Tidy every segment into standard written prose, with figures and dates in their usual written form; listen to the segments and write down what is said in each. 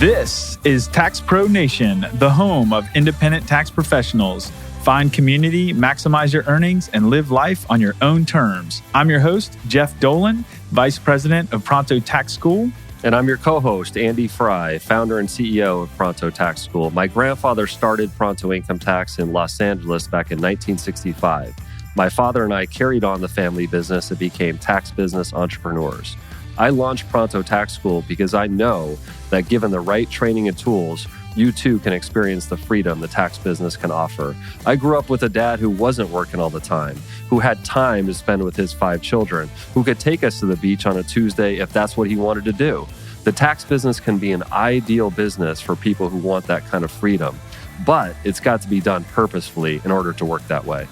This is Tax Pro Nation, the home of independent tax professionals. Find community, maximize your earnings, and live life on your own terms. I'm your host, Jeff Dolan, Vice President of Pronto Tax School. And I'm your co-host, Andy Fry, founder and CEO of Pronto Tax School. My grandfather started Pronto Income Tax in Los Angeles back in 1965. My father and I carried on the family business and became tax business entrepreneurs. I launched Pronto Tax School because I know that given the right training and tools, you too can experience the freedom the tax business can offer. I grew up with a dad who wasn't working all the time, who had time to spend with his 5 children, who could take us to the beach on a Tuesday if that's what he wanted to do. The tax business can be an ideal business for people who want that kind of freedom, but it's got to be done purposefully in order to work that way.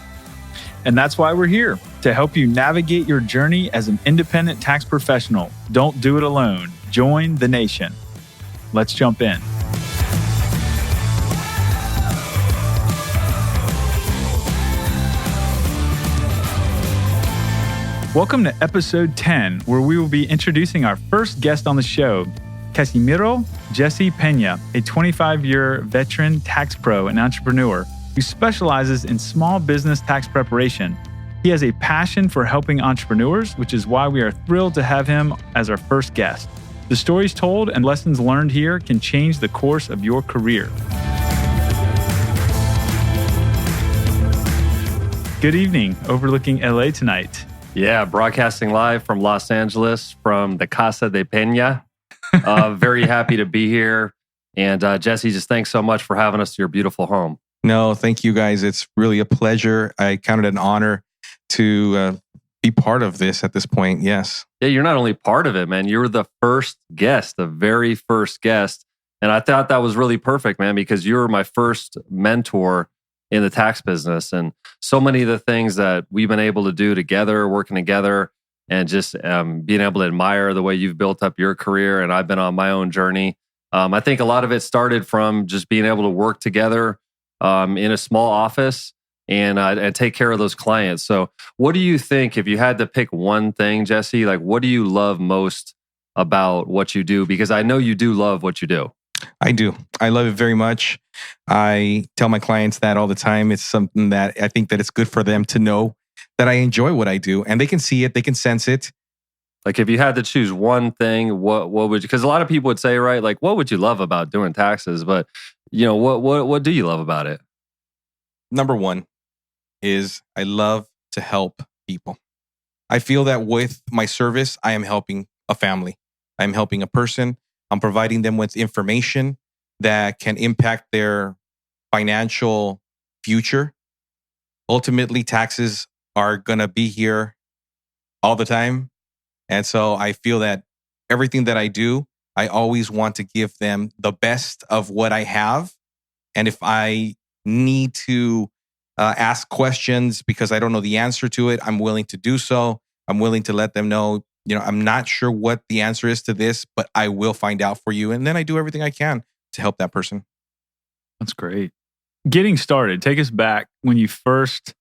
And that's why we're here, to help you navigate your journey as an independent tax professional. Don't do it alone. Join the nation. Let's jump in. Welcome to episode 10, where we will be introducing our first guest on the show, Casimiro Jesse Peña, a 25-year veteran tax pro and entrepreneur who specializes in small business tax preparation. He has a passion for helping entrepreneurs, which is why we are thrilled to have him as our first guest. The stories told and lessons learned here can change the course of your career. Good evening, overlooking LA tonight. Yeah, broadcasting live from Los Angeles, from the Casa de Peña. Very happy to be here. And Jesse, just thanks so much for having us to your beautiful home. No, thank you guys. It's really a pleasure. I count it an honor to be part of this at this point. Yes. Yeah, you're not only part of it, man. You're the first guest, the very first guest. And I thought that was really perfect, man, because you were my first mentor in the tax business. And so many of the things that we've been able to do together, working together, and just being able to admire the way you've built up your career. And I've been on my own journey. I think a lot of it started from just being able to work together in a small office and take care of those clients. So what do you think, if you had to pick one thing, Jesse, like what do you love most about what you do? Because I know you do love what you do. I do. I love it very much. I tell my clients that all the time. It's something that I think that it's good for them to know that I enjoy what I do, and they can see it, they can sense it. Like if you had to choose one thing, what would you, because a lot of people would say, right, like what would you love about doing taxes? But you know, what do you love about it? Number one is I love to help people. I feel that with my service, I am helping a family. I'm helping a person. I'm providing them with information that can impact their financial future. Ultimately, taxes are going to be here all the time. And so I feel that everything that I do, I always want to give them the best of what I have. And if I need to ask questions because I don't know the answer to it, I'm willing to do so. I'm willing to let them know, I'm not sure what the answer is to this, but I will find out for you. And then I do everything I can to help that person. That's great. Getting started, take us back when you first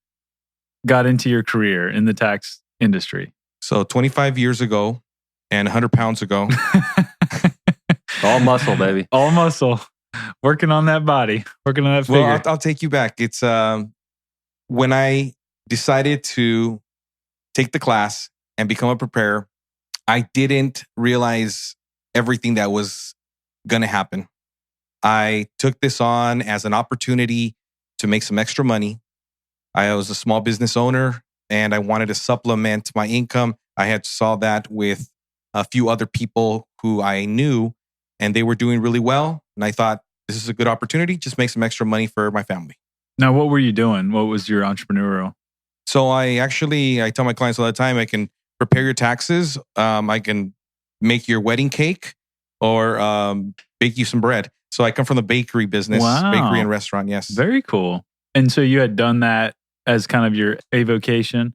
got into your career in the tax industry. So 25 years ago and 100 pounds ago. All muscle, baby. All muscle. Working on that body, working on that figure. Well, I'll take you back. It's when I decided to take the class and become a preparer, I didn't realize everything that was going to happen. I took this on as an opportunity to make some extra money. I was a small business owner and I wanted to supplement my income. I had saw that with a few other people who I knew and they were doing really well. And I thought, this is a good opportunity. Just make some extra money for my family. Now, what were you doing? What was your entrepreneurial? So I tell my clients all the time, I can prepare your taxes. I can make your wedding cake or bake you some bread. So I come from the bakery business, Wow. Bakery and restaurant. Yes. Very cool. And so you had done that as kind of your avocation?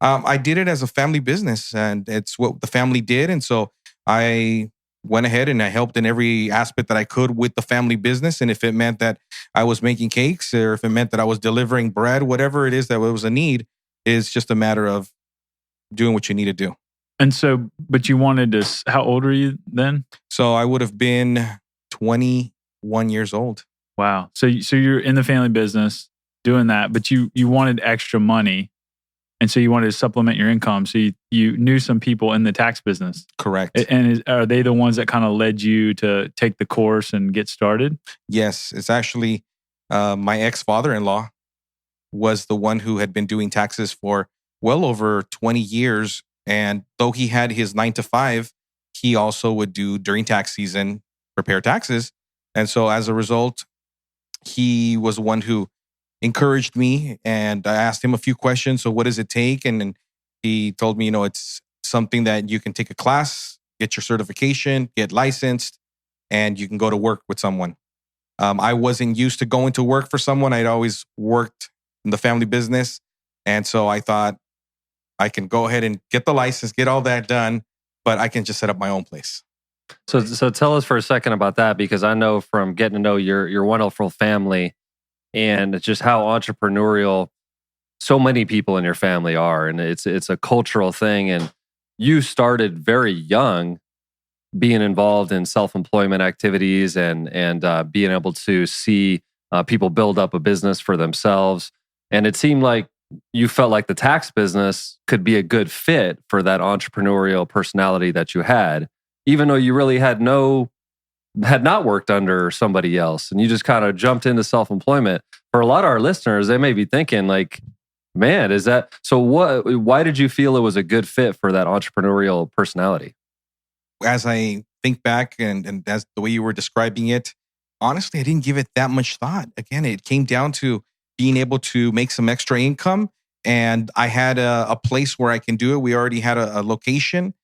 I did it as a family business and it's what the family did. And so I went ahead and I helped in every aspect that I could with the family business. And if it meant that I was making cakes or if it meant that I was delivering bread, whatever it is that was a need, is just a matter of doing what you need to do. And so, but you wanted to, how old were you then? So I would have been 21 years old. Wow. So you're in the family business doing that, but you wanted extra money. And so you wanted to supplement your income. So you knew some people in the tax business. Correct. And are they the ones that kind of led you to take the course and get started? Yes. It's actually my ex-father-in-law was the one who had been doing taxes for well over 20 years. And though he had his 9 to 5, he also would do during tax season, prepare taxes. And so as a result, he was the one who encouraged me, and I asked him a few questions. So what does it take? And he told me, it's something that you can take a class, get your certification, get licensed, and you can go to work with someone. I wasn't used to going to work for someone. I'd always worked in the family business. And so I thought I can go ahead and get the license, get all that done, but I can just set up my own place. So tell us for a second about that, because I know from getting to know your wonderful family and just how entrepreneurial so many people in your family are, and it's a cultural thing. And you started very young, being involved in self-employment activities and being able to see people build up a business for themselves. And it seemed like you felt like the tax business could be a good fit for that entrepreneurial personality that you had, even though you really had not worked under somebody else, and you just kind of jumped into self-employment. For a lot of our listeners, they may be thinking like, man, is that so? Why did you feel it was a good fit for that entrepreneurial personality? As I think back and as the way you were describing it, honestly, I didn't give it that much thought. Again, it came down to being able to make some extra income, and I had a place where I can do it. We already had a location.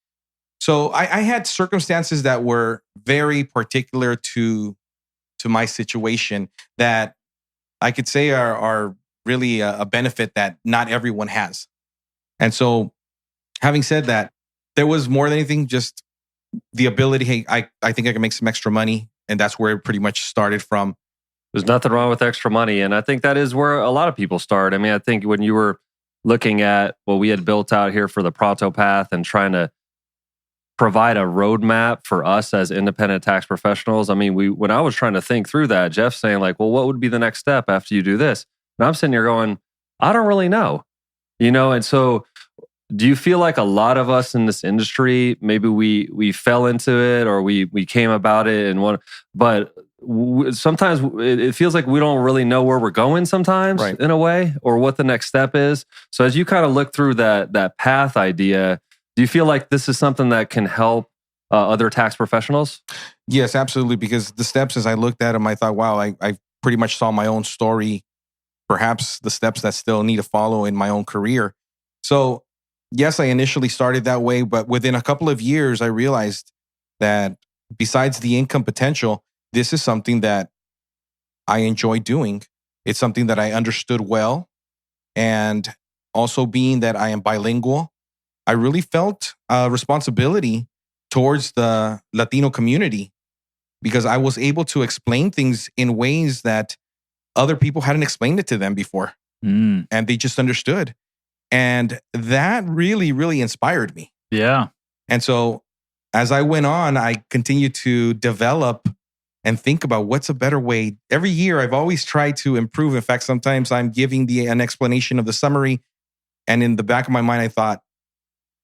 So I had circumstances that were very particular to my situation that I could say are really a benefit that not everyone has. And so having said that, there was more than anything just the ability, hey, I think I can make some extra money. And that's where it pretty much started from. There's nothing wrong with extra money. And I think that is where a lot of people start. I mean, I think when you were looking at what we had built out here for the Pronto Path and trying to provide a roadmap for us as independent tax professionals. I mean, when I was trying to think through that, Jeff's saying like, well, what would be the next step after you do this? And I'm sitting here going, I don't really know, And so do you feel like a lot of us in this industry, maybe we fell into it or we came about it sometimes it feels like we don't really know where we're going sometimes, right, in a way, or what the next step is. So as you kind of look through that path idea, do you feel like this is something that can help other tax professionals? Yes, absolutely. Because the steps, as I looked at them, I thought, wow, I pretty much saw my own story, perhaps the steps that still need to follow in my own career. So yes, I initially started that way, but within a couple of years, I realized that besides the income potential, this is something that I enjoy doing. It's something that I understood well. And also being that I am bilingual, I really felt a responsibility towards the Latino community because I was able to explain things in ways that other people hadn't explained it to them before. And they just understood. And that really, really inspired me. Yeah. And so as I went on, I continued to develop and think about what's a better way. Every year, I've always tried to improve. In fact, sometimes I'm giving an explanation of the summary. And in the back of my mind, I thought,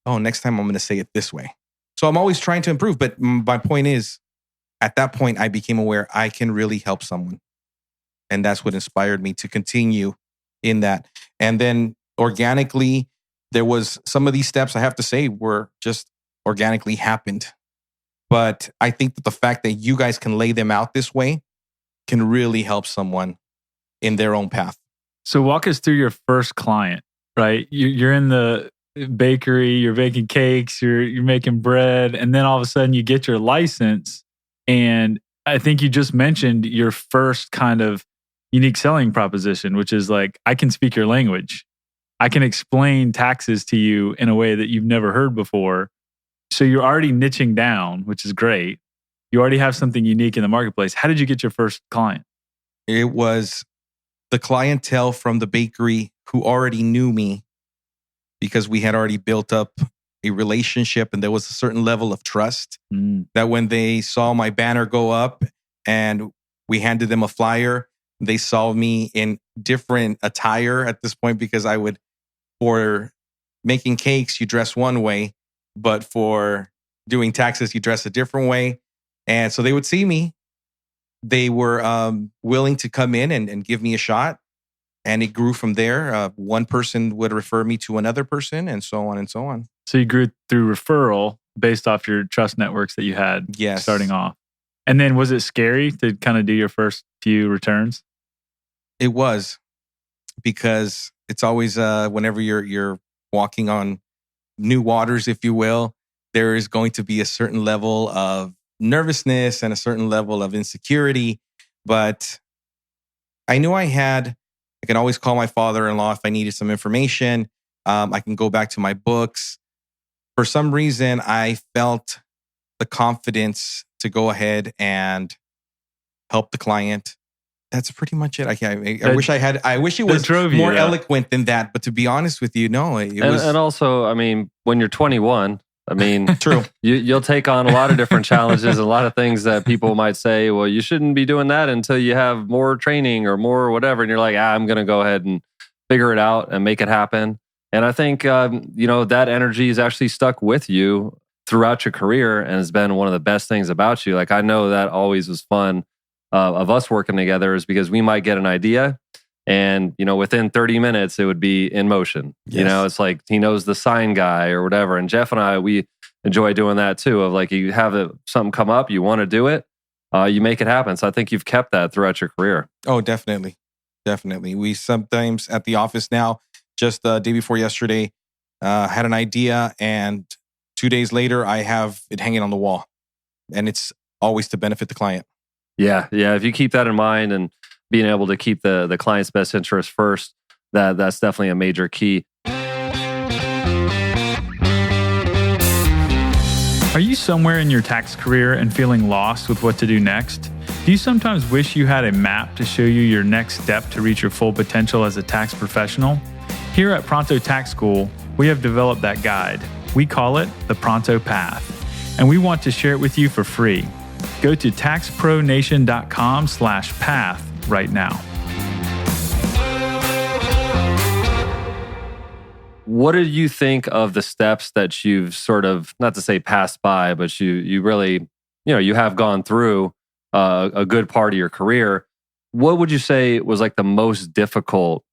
oh, next time I'm going to say it this way. So I'm always trying to improve. But my point is, at that point, I became aware I can really help someone. And that's what inspired me to continue in that. And then organically, there was some of these steps, I have to say, were just organically happened. But I think that the fact that you guys can lay them out this way can really help someone in their own path. So walk us through your first client, right? You're in the bakery, you're baking cakes, you're making bread, and then all of a sudden you get your license. And I think you just mentioned your first kind of unique selling proposition, which is like, I can speak your language. I can explain taxes to you in a way that you've never heard before. So you're already niching down, which is great. You already have something unique in the marketplace. How did you get your first client? It was the clientele from the bakery who already knew me because we had already built up a relationship and there was a certain level of trust that when they saw my banner go up and we handed them a flyer. They saw me in different attire at this point because for making cakes, you dress one way, but for doing taxes, you dress a different way. And so they would see me. They were willing to come in and give me a shot. And it grew from there. One person would refer me to another person, and so on and so on. So you grew through referral based off your trust networks that you had starting off. And then was it scary to kind of do your first few returns? It was, because it's always whenever you're walking on new waters, if you will, there is going to be a certain level of nervousness and a certain level of insecurity. But I knew I can always call my father-in-law if I needed some information. I can go back to my books. For some reason, I felt the confidence to go ahead and help the client. That's pretty much it. I wish it was more eloquent than that. But to be honest with you, no, it was. And also, I mean, when you're 21, I mean, true. You'll take on a lot of different challenges, a lot of things that people might say, well, you shouldn't be doing that until you have more training or more whatever. And you're like, I'm going to go ahead and figure it out and make it happen. And I think, that energy is actually stuck with you throughout your career and has been one of the best things about you. Like, I know that always was fun of us working together, is because we might get an idea and, within 30 minutes, it would be in motion. Yes. It's like he knows the sign guy or whatever. And Jeff and I, we enjoy doing that too, of like, you have something come up, you want to do it, you make it happen. So I think you've kept that throughout your career. Oh, definitely. Definitely. We sometimes at the office now, just the day before yesterday, had an idea, and 2 days later, I have it hanging on the wall, and it's always to benefit the client. Yeah. If you keep that in mind and being able to keep the client's best interest first, that's definitely a major key. Are you somewhere in your tax career and feeling lost with what to do next? Do you sometimes wish you had a map to show you your next step to reach your full potential as a tax professional? Here at Pronto Tax School, we have developed that guide. We call it the Pronto Path, and we want to share it with you for free. Go to taxpronation.com/path right now. What did you think of the steps that you've sort of, not to say passed by, but you really, you have gone through a good part of your career? What would you say was like the most difficult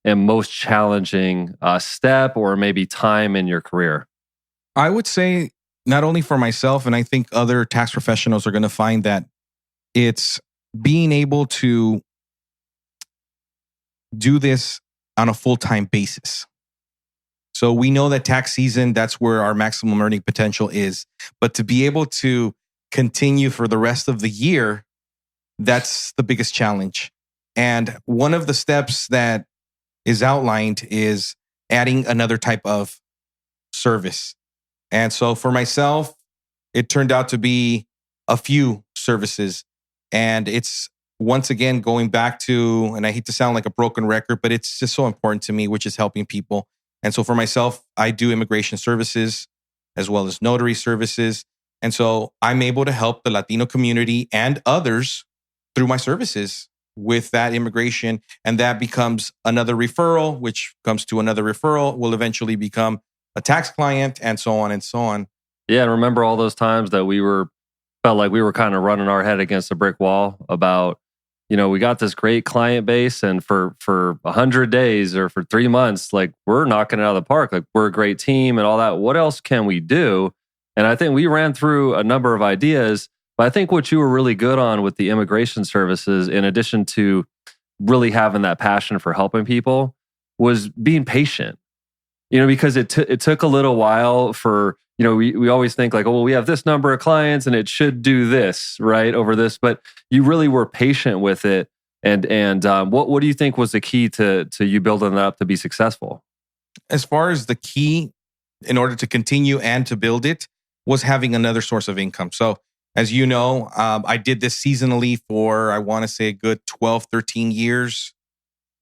and most challenging step or maybe time in your career? I would say not only for myself, and I think other tax professionals are going to find that it's being able to do this on a full-time basis. So we know that tax season, that's where our maximum earning potential is. But to be able to continue for the rest of the year, that's the biggest challenge. And one of the steps that is outlined is adding another type of service. And so for myself, it turned out to be a few services. And it's once again going back to, and I hate to sound like a broken record, but it's just so important to me, which is helping people. And so for myself, I do immigration services as well as notary services. And so I'm able to help the Latino community and others through my services with that immigration. And that becomes another referral, which comes to another referral, will eventually become a tax client, and so on and so on. Yeah, and remember all those times that felt like we were kind of running our head against a brick wall about, we got this great client base, and for 100 days or for 3 months, like, we're knocking it out of the park. Like, we're a great team and all that. What else can we do? And I think we ran through a number of ideas, but I think what you were really good on with the immigration services, in addition to really having that passion for helping people, was being patient. Because it took a little while for, we always think like, oh, well, we have this number of clients and it should do this, right, over this. But you really were patient with it. And what do you think was the key to you building that up to be successful? As far as the key, in order to continue and to build it, was having another source of income. So as you know, I did this seasonally for, I want to say, a good 12, 13 years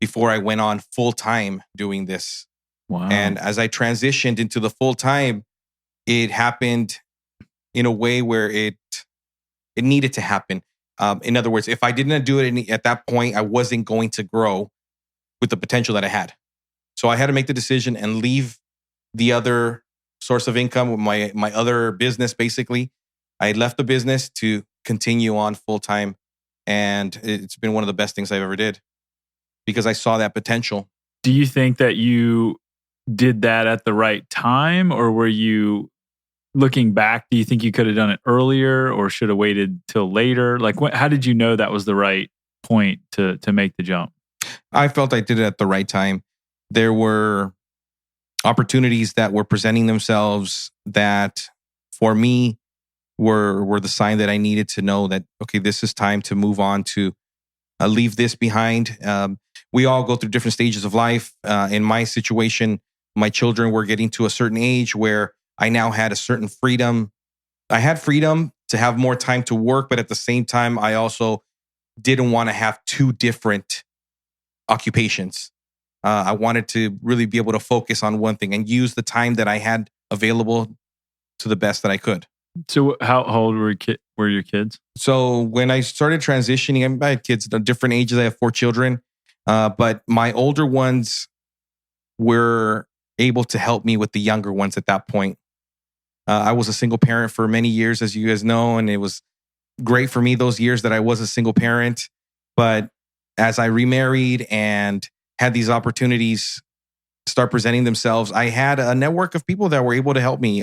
before I went on full time doing this. Wow. And as I transitioned into the full time, it happened in a way where it needed to happen. In other words, if I didn't do it at that point, I wasn't going to grow with the potential that I had. So I had to make the decision and leave the other source of income, my other business, basically. I left the business to continue on full time. And it's been one of the best things I've ever did because I saw that potential. Do you think that you did that at the right time, or were you looking back? Do you think you could have done it earlier or should have waited till later? Like, how did you know that was the right point to make the jump? I felt I did it at the right time. There were opportunities that were presenting themselves that for me were the sign that I needed to know that, okay, this is time to move on, to leave this behind. We all go through different stages of life. In my situation, my children were getting to a certain age where I now had a certain freedom. I had freedom to have more time to work, but at the same time, I also didn't want to have two different occupations. I wanted to really be able to focus on one thing and use the time that I had available to the best that I could. So how old were your kids? So when I started transitioning, I had kids at different ages. I have 4 children, but my older ones were able to help me with the younger ones at that point. I was a single parent for many years, as you guys know, and it was great for me those years that I was a single parent. But as I remarried and had these opportunities start presenting themselves, I had a network of people that were able to help me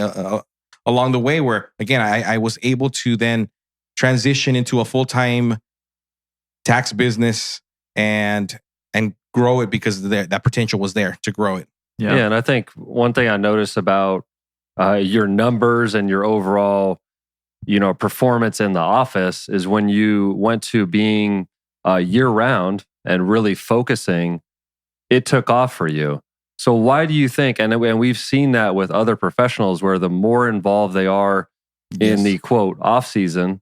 along the way, where, again, I was able to then transition into a full-time tax business and grow it because that potential was there to grow it. Yeah, and I think one thing I noticed about your numbers and your overall, performance in the office is when you went to being year-round and really focusing, it took off for you. So why do you think, and we've seen that with other professionals, where the more involved they are in the quote off season,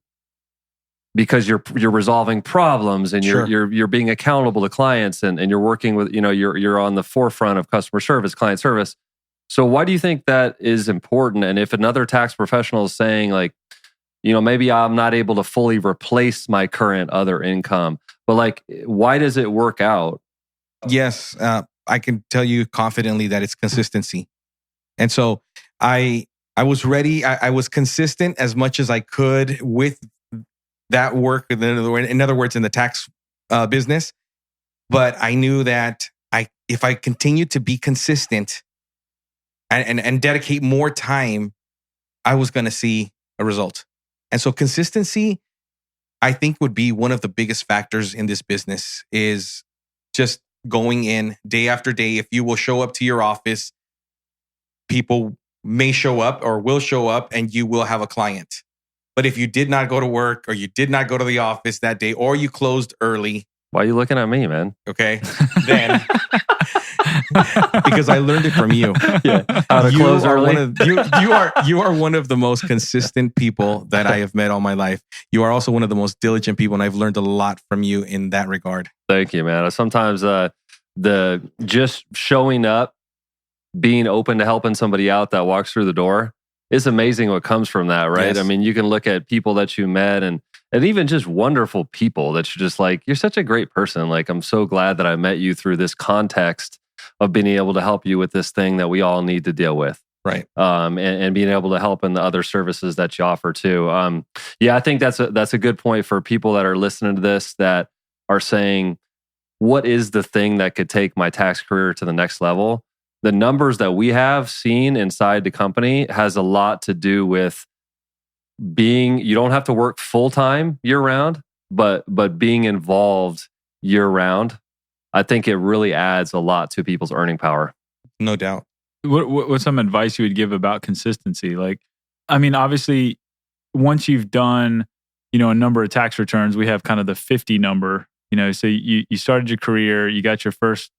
because you're resolving problems and you're being accountable to clients and you're working with, you're on the forefront of customer service, client service. So why do you think that is important? And if another tax professional is saying, like, maybe I'm not able to fully replace my current other income, but like, why does it work out? Yes, I can tell you confidently that it's consistency. And so I was ready. I was consistent as much as I could with that work. In other words, in the tax business. But I knew that if I continued to be consistent and dedicate more time, I was going to see a result. And so consistency, I think, would be one of the biggest factors in this business, is just going in day after day. If you will show up to your office, people may show up or will show up and you will have a client. But if you did not go to work or you did not go to the office that day or you closed early. Why are you looking at me, man? Okay. Then, because I learned it from you. Yeah. How to close early. You are one of the most consistent people that I have met all my life. You are also one of the most diligent people, and I've learned a lot from you in that regard. Thank you, man. Sometimes the just showing up, being open to helping somebody out that walks through the door, it's amazing what comes from that, right? Yes. I mean, you can look at people that you met and even just wonderful people that you're just like, you're such a great person. Like, I'm so glad that I met you through this context of being able to help you with this thing that we all need to deal with. Right. And being able to help in the other services that you offer too. I think that's a good point for people that are listening to this, that are saying, what is the thing that could take my tax career to the next level? The numbers that we have seen inside the company has a lot to do with you don't have to work full-time year-round, but being involved year-round, I think it really adds a lot to people's earning power. No doubt. What's some advice you would give about consistency? Like, I mean, obviously, once you've done, a number of tax returns, we have kind of the 50 number, so you started your career, you got your first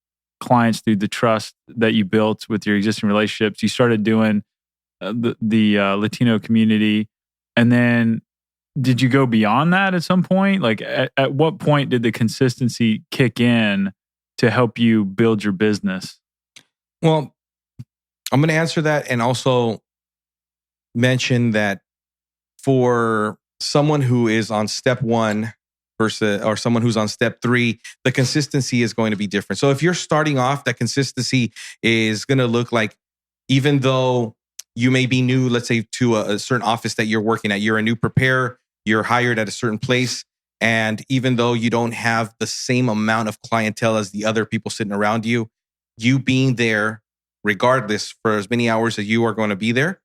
clients through the trust that you built with your existing relationships. You started doing the Latino community. And then did you go beyond that at some point? Like, at what point did the consistency kick in to help you build your business? Well, I'm going to answer that and also mention that for someone who is on step 1 versus or someone who's on step 3, the consistency is going to be different. So if you're starting off, that consistency is going to look like, even though you may be new, let's say to a certain office that you're working at, you're a new preparer, you're hired at a certain place. And even though you don't have the same amount of clientele as the other people sitting around you, you being there, regardless, for as many hours as you are going to be there,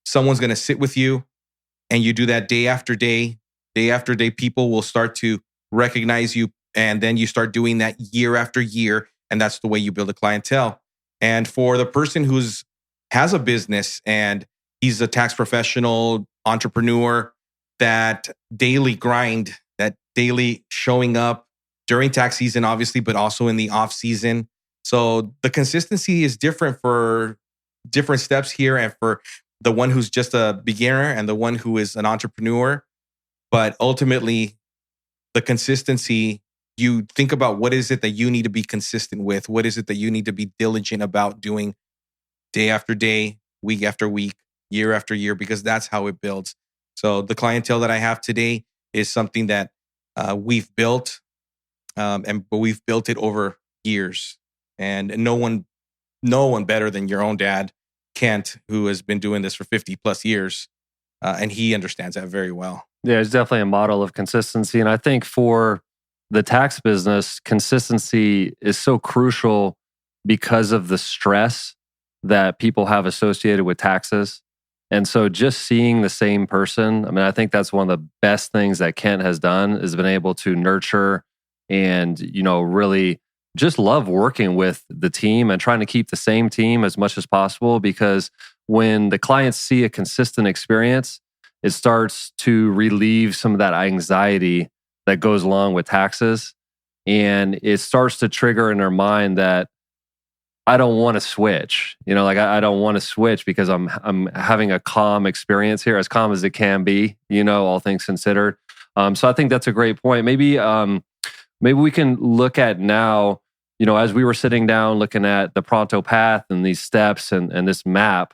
someone's going to sit with you, and you do that day after day after day. People will start to recognize you, and then you start doing that year after year, and that's the way you build a clientele. And for the person who's has a business and he's a tax professional, entrepreneur, that daily grind, that daily showing up during tax season, obviously, but also in the off season. So the consistency is different for different steps here, and for the one who's just a beginner and the one who is an entrepreneur. But ultimately, the consistency, you think about what is it that you need to be consistent with? What is it that you need to be diligent about doing day after day, week after week, year after year, because that's how it builds. So the clientele that I have today is something that we've built, but we've built it over years. And no one better than your own dad, Kent, who has been doing this for 50 plus years. And he understands that very well. Yeah, it's definitely a model of consistency. And I think for the tax business, consistency is so crucial because of the stress that people have associated with taxes. And so just seeing the same person, I mean, I think that's one of the best things that Kent has done, is been able to nurture and, really just love working with the team and trying to keep the same team as much as possible. Because when the clients see a consistent experience, it starts to relieve some of that anxiety that goes along with taxes. And it starts to trigger in their mind that I don't want to switch. I don't want to switch because I'm having a calm experience here, as calm as it can be, all things considered. So I think that's a great point. Maybe we can look at now, as we were sitting down looking at the Pronto Path and these steps and this map,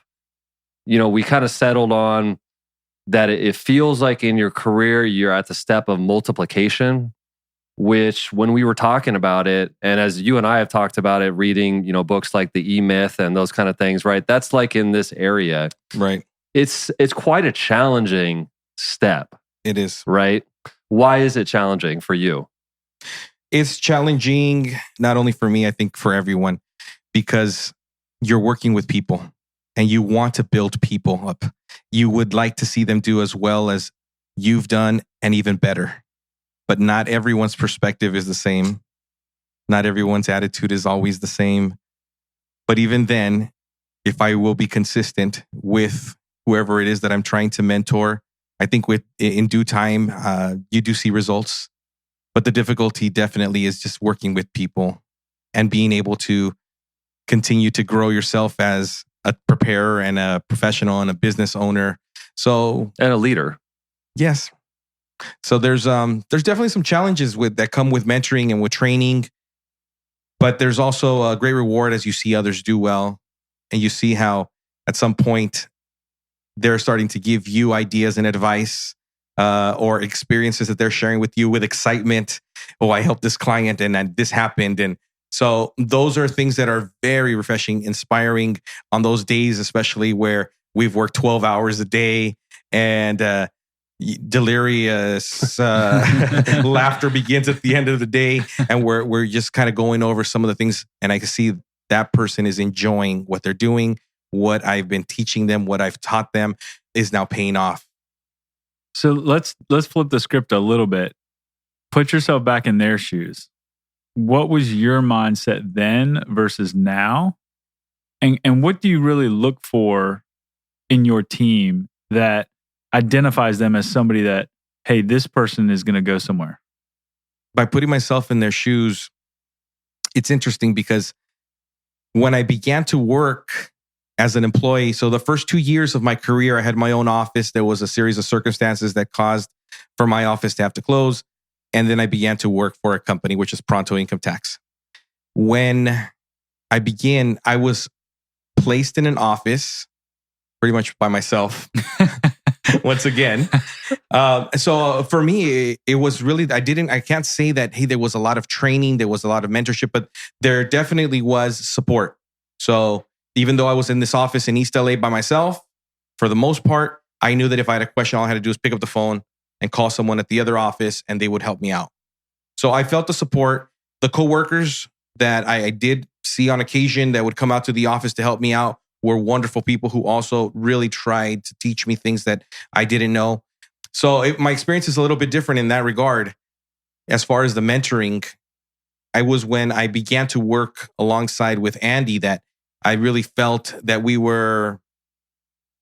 we kind of settled on that it feels like in your career, you're at the step of multiplication, which when we were talking about it, and as you and I have talked about it, reading, books like the E-Myth and those kind of things, right? That's like in this area. Right. It's quite a challenging step. It is. Right? Why is it challenging for you? It's challenging, not only for me, I think for everyone, because you're working with people and you want to build people up. You would like to see them do as well as you've done and even better. But not everyone's perspective is the same. Not everyone's attitude is always the same. But even then, if I will be consistent with whoever it is that I'm trying to mentor, I think in due time, you do see results. But the difficulty definitely is just working with people and being able to continue to grow yourself as a preparer and a professional and a business owner. And a leader. Yes. So there's definitely some challenges that come with mentoring and with training, but there's also a great reward as you see others do well, and you see how at some point they're starting to give you ideas and advice or experiences that they're sharing with you with excitement. Oh, I helped this client and this happened. And so those are things that are very refreshing, inspiring on those days, especially where we've worked 12 hours a day and delirious laughter begins at the end of the day, and we're just kind of going over some of the things, and I can see that person is enjoying what they're doing. What I've been teaching them, what I've taught them, is now paying off. So let's flip the script a little bit. Put yourself back in their shoes. What was your mindset then versus now? And what do you really look for in your team that identifies them as somebody that, hey, this person is going to go somewhere? By putting myself in their shoes, it's interesting because when I began to work as an employee, so the first 2 years of my career, I had my own office. There was a series of circumstances that caused for my office to have to close. And then I began to work for a company, which is Pronto Income Tax. When I began, I was placed in an office pretty much by myself. Once again, So for me, it was really, I can't say that, hey, there was a lot of training, there was a lot of mentorship, but there definitely was support. So even though I was in this office in East LA by myself, for the most part, I knew that if I had a question, all I had to do was pick up the phone and call someone at the other office and they would help me out. So I felt the support. The coworkers that I did see on occasion that would come out to the office to help me out were wonderful people who also really tried to teach me things that I didn't know. So my experience is a little bit different in that regard. As far as the mentoring, I was when I began to work alongside with Andy that I really felt that we were,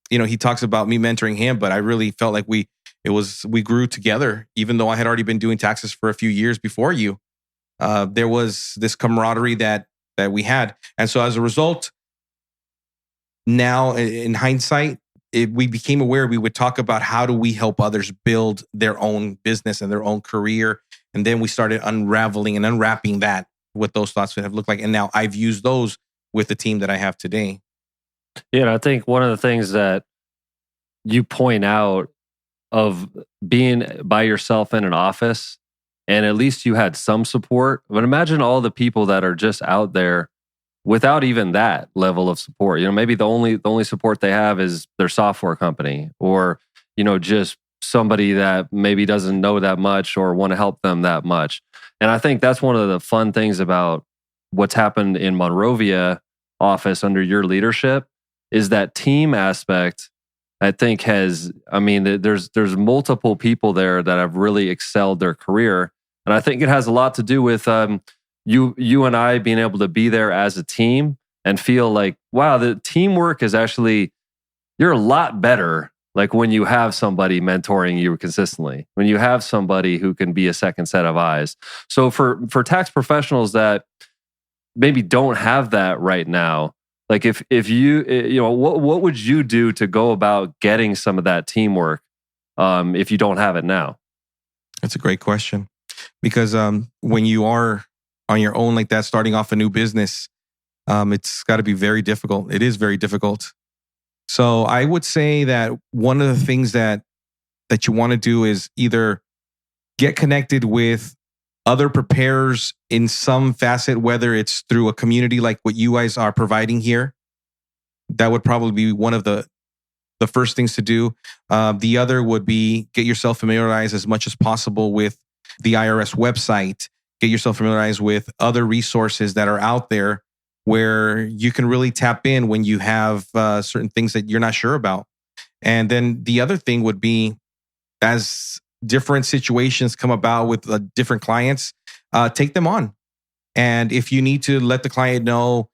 he talks about me mentoring him, but I really felt like we grew together, even though I had already been doing taxes for a few years before you. There was this camaraderie that we had. And so as a result, now in hindsight, we became aware we would talk about how do we help others build their own business and their own career. And then we started unraveling and unwrapping that, what those thoughts would have looked like. And now I've used those with the team that I have today. Yeah, and I think one of the things that you point out of being by yourself in an office, and at least you had some support. But imagine all the people that are just out there without even that level of support. Maybe the only support they have is their software company, or just somebody that maybe doesn't know that much or want to help them that much. And I think that's one of the fun things about what's happened in Monrovia office under your leadership is that team aspect. I think there's multiple people there that have really excelled their career. And I think it has a lot to do with you and I being able to be there as a team and feel like, wow, the teamwork is actually, you're a lot better like when you have somebody mentoring you consistently, when you have somebody who can be a second set of eyes. So for tax professionals that maybe don't have that right now, like if you what would you do to go about getting some of that teamwork if you don't have it now? That's a great question. Because when you are on your own like that, starting off a new business, it's got to be very difficult. It is very difficult. So I would say that one of the things that you want to do is either get connected with other preparers in some facet, whether it's through a community like what you guys are providing here. That would probably be one of the first things to do. The other would be get yourself familiarized as much as possible with the IRS website. Get yourself familiarized with other resources that are out there where you can really tap in when you have certain things that you're not sure about. And then the other thing would be, as different situations come about with different clients, take them on. And if you need to let the client know,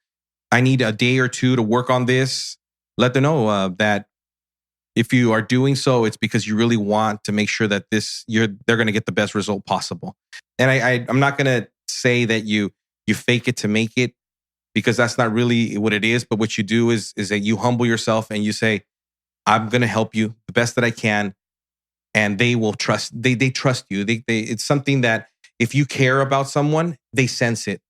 I need a day or two to work on this, let them know that if you are doing so, it's because you really want to make sure that they're going to get the best result possible. And I'm not going to say that you fake it to make it, because that's not really what it is. But what you do is that you humble yourself and you say, I'm going to help you the best that I can. And they will trust, they trust you. It's something that if you care about someone, they sense it.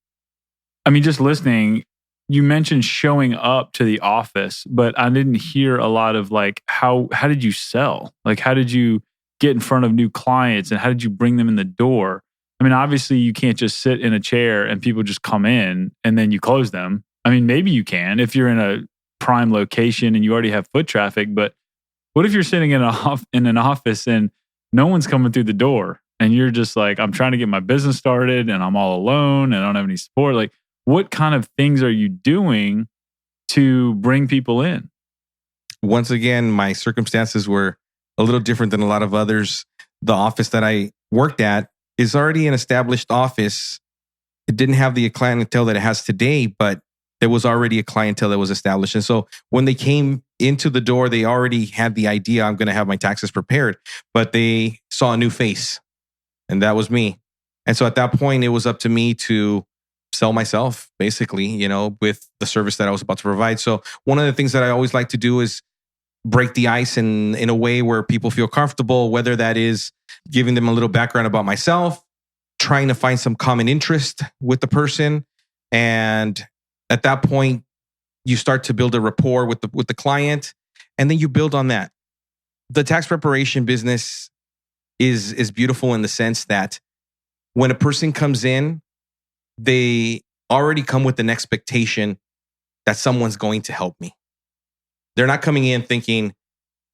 I mean, just listening, you mentioned showing up to the office, but I didn't hear a lot of like, how did you sell? Like, how did you get in front of new clients and how did you bring them in the door? I mean, obviously you can't just sit in a chair and people just come in and then you close them. I mean, maybe you can if you're in a prime location and you already have foot traffic, but what if you're sitting in an office and no one's coming through the door and you're just like, I'm trying to get my business started and I'm all alone and I don't have any support? Like, what kind of things are you doing to bring people in? Once again, my circumstances were a little different than a lot of others. The office that I worked at is already an established office. It didn't have the clientele that it has today, but there was already a clientele that was established. And so when they came into the door, they already had the idea, I'm going to have my taxes prepared, but they saw a new face, and that was me. And so at that point, it was up to me to sell myself, basically, with the service that I was about to provide. So one of the things that I always like to do is break the ice in a way where people feel comfortable, whether that is giving them a little background about myself, trying to find some common interest with the person. And at that point, you start to build a rapport with the client, and then you build on that. The tax preparation business is beautiful in the sense that when a person comes in, they already come with an expectation that someone's going to help me. They're not coming in thinking,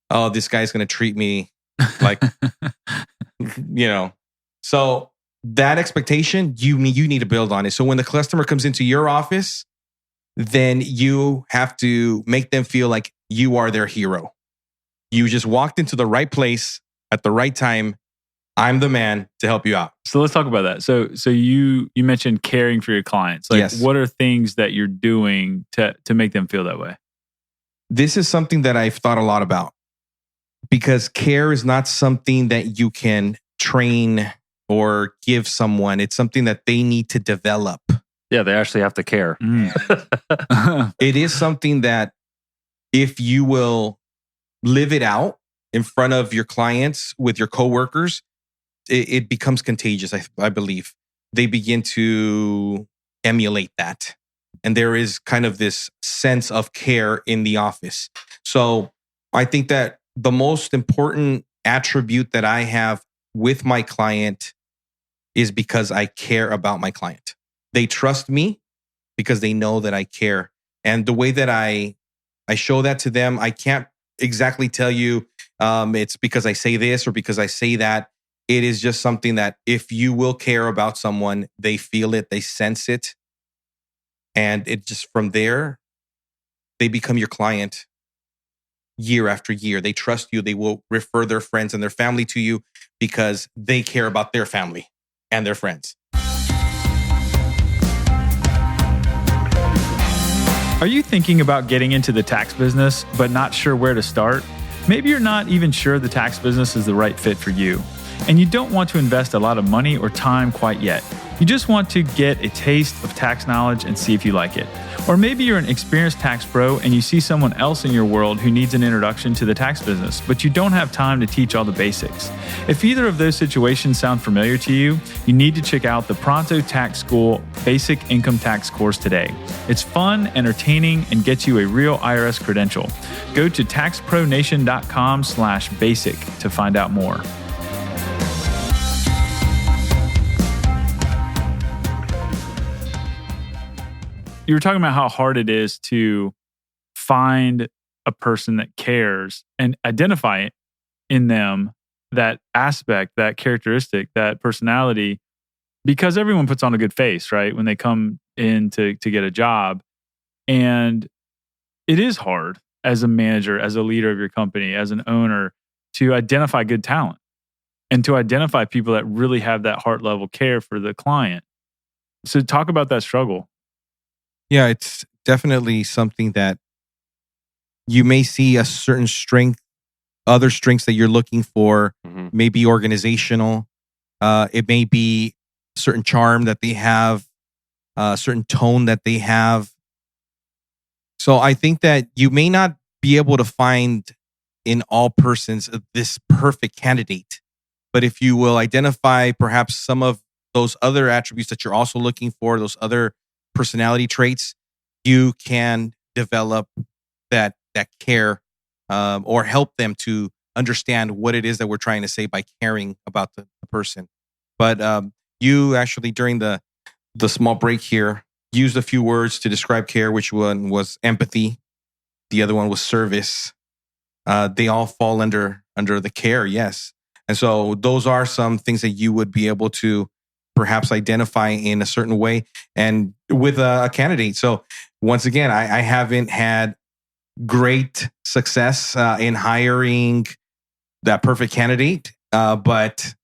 oh, this guy's going to treat me like, So that expectation, you need to build on it. So when the customer comes into your office, then you have to make them feel like you are their hero. You just walked into the right place at the right time. I'm the man to help you out. So let's talk about that. So you mentioned caring for your clients. Like, Yes. What are things that you're doing to make them feel that way? This is something that I've thought a lot about, because care is not something that you can train or give someone. It's something that they need to develop. Yeah, they actually have to care. It is something that if you will live it out in front of your clients with your coworkers, it becomes contagious, I believe. They begin to emulate that. And there is kind of this sense of care in the office. So I think that the most important attribute that I have with my client is because I care about my client. They trust me because they know that I care. And the way that I show that to them, I can't exactly tell you it's because I say this or because I say that. It is just something that if you will care about someone, they feel it, they sense it. And it just from there, they become your client year after year. They trust you. They will refer their friends and their family to you because they care about their family and their friends. Are you thinking about getting into the tax business, but not sure where to start? Maybe you're not even sure the tax business is the right fit for you, and you don't want to invest a lot of money or time quite yet. You just want to get a taste of tax knowledge and see if you like it. Or maybe you're an experienced tax pro and you see someone else in your world who needs an introduction to the tax business, but you don't have time to teach all the basics. If either of those situations sound familiar to you, you need to check out the Pronto Tax School Basic Income Tax course today. It's fun, entertaining, and gets you a real IRS credential. Go to taxpronation.com/basic to find out more. You were talking about how hard it is to find a person that cares and identify in them that aspect, that characteristic, that personality, because everyone puts on a good face, right? When they come in to get a job. And it is hard as a manager, as a leader of your company, as an owner, to identify good talent and to identify people that really have that heart level care for the client. So talk about that struggle. Yeah, it's definitely something that you may see a certain strength, other strengths that you're looking for, maybe organizational. It may be a certain charm that they have, a certain tone that they have. So I think that you may not be able to find in all persons this perfect candidate. But if you will identify perhaps some of those other attributes that you're also looking for, those other personality traits, you can develop that care or help them to understand what it is that we're trying to say by caring about the person. But you actually, during the small break here, used a few words to describe care, which one was empathy. The other one was service. They all fall under the care, yes. And so those are some things that you would be able to perhaps identify in a certain way and with a candidate. So once again, I haven't had great success in hiring that perfect candidate, but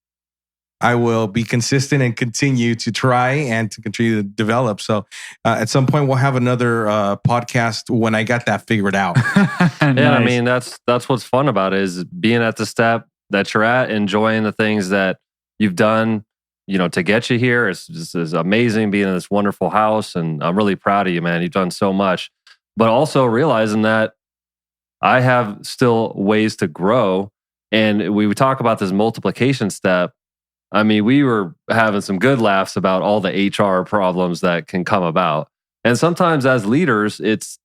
I will be consistent and continue to try and to continue to develop. So at some point, we'll have another podcast when I got that figured out. Nice. Nice. I mean, that's what's fun about it, is being at the step that you're at, enjoying the things that you've done, to get you here. It's amazing being in this wonderful house. And I'm really proud of you, man. You've done so much, but also realizing that I have still ways to grow. And we would talk about this multiplication step. I mean, we were having some good laughs about all the HR problems that can come about. And sometimes as leaders, it's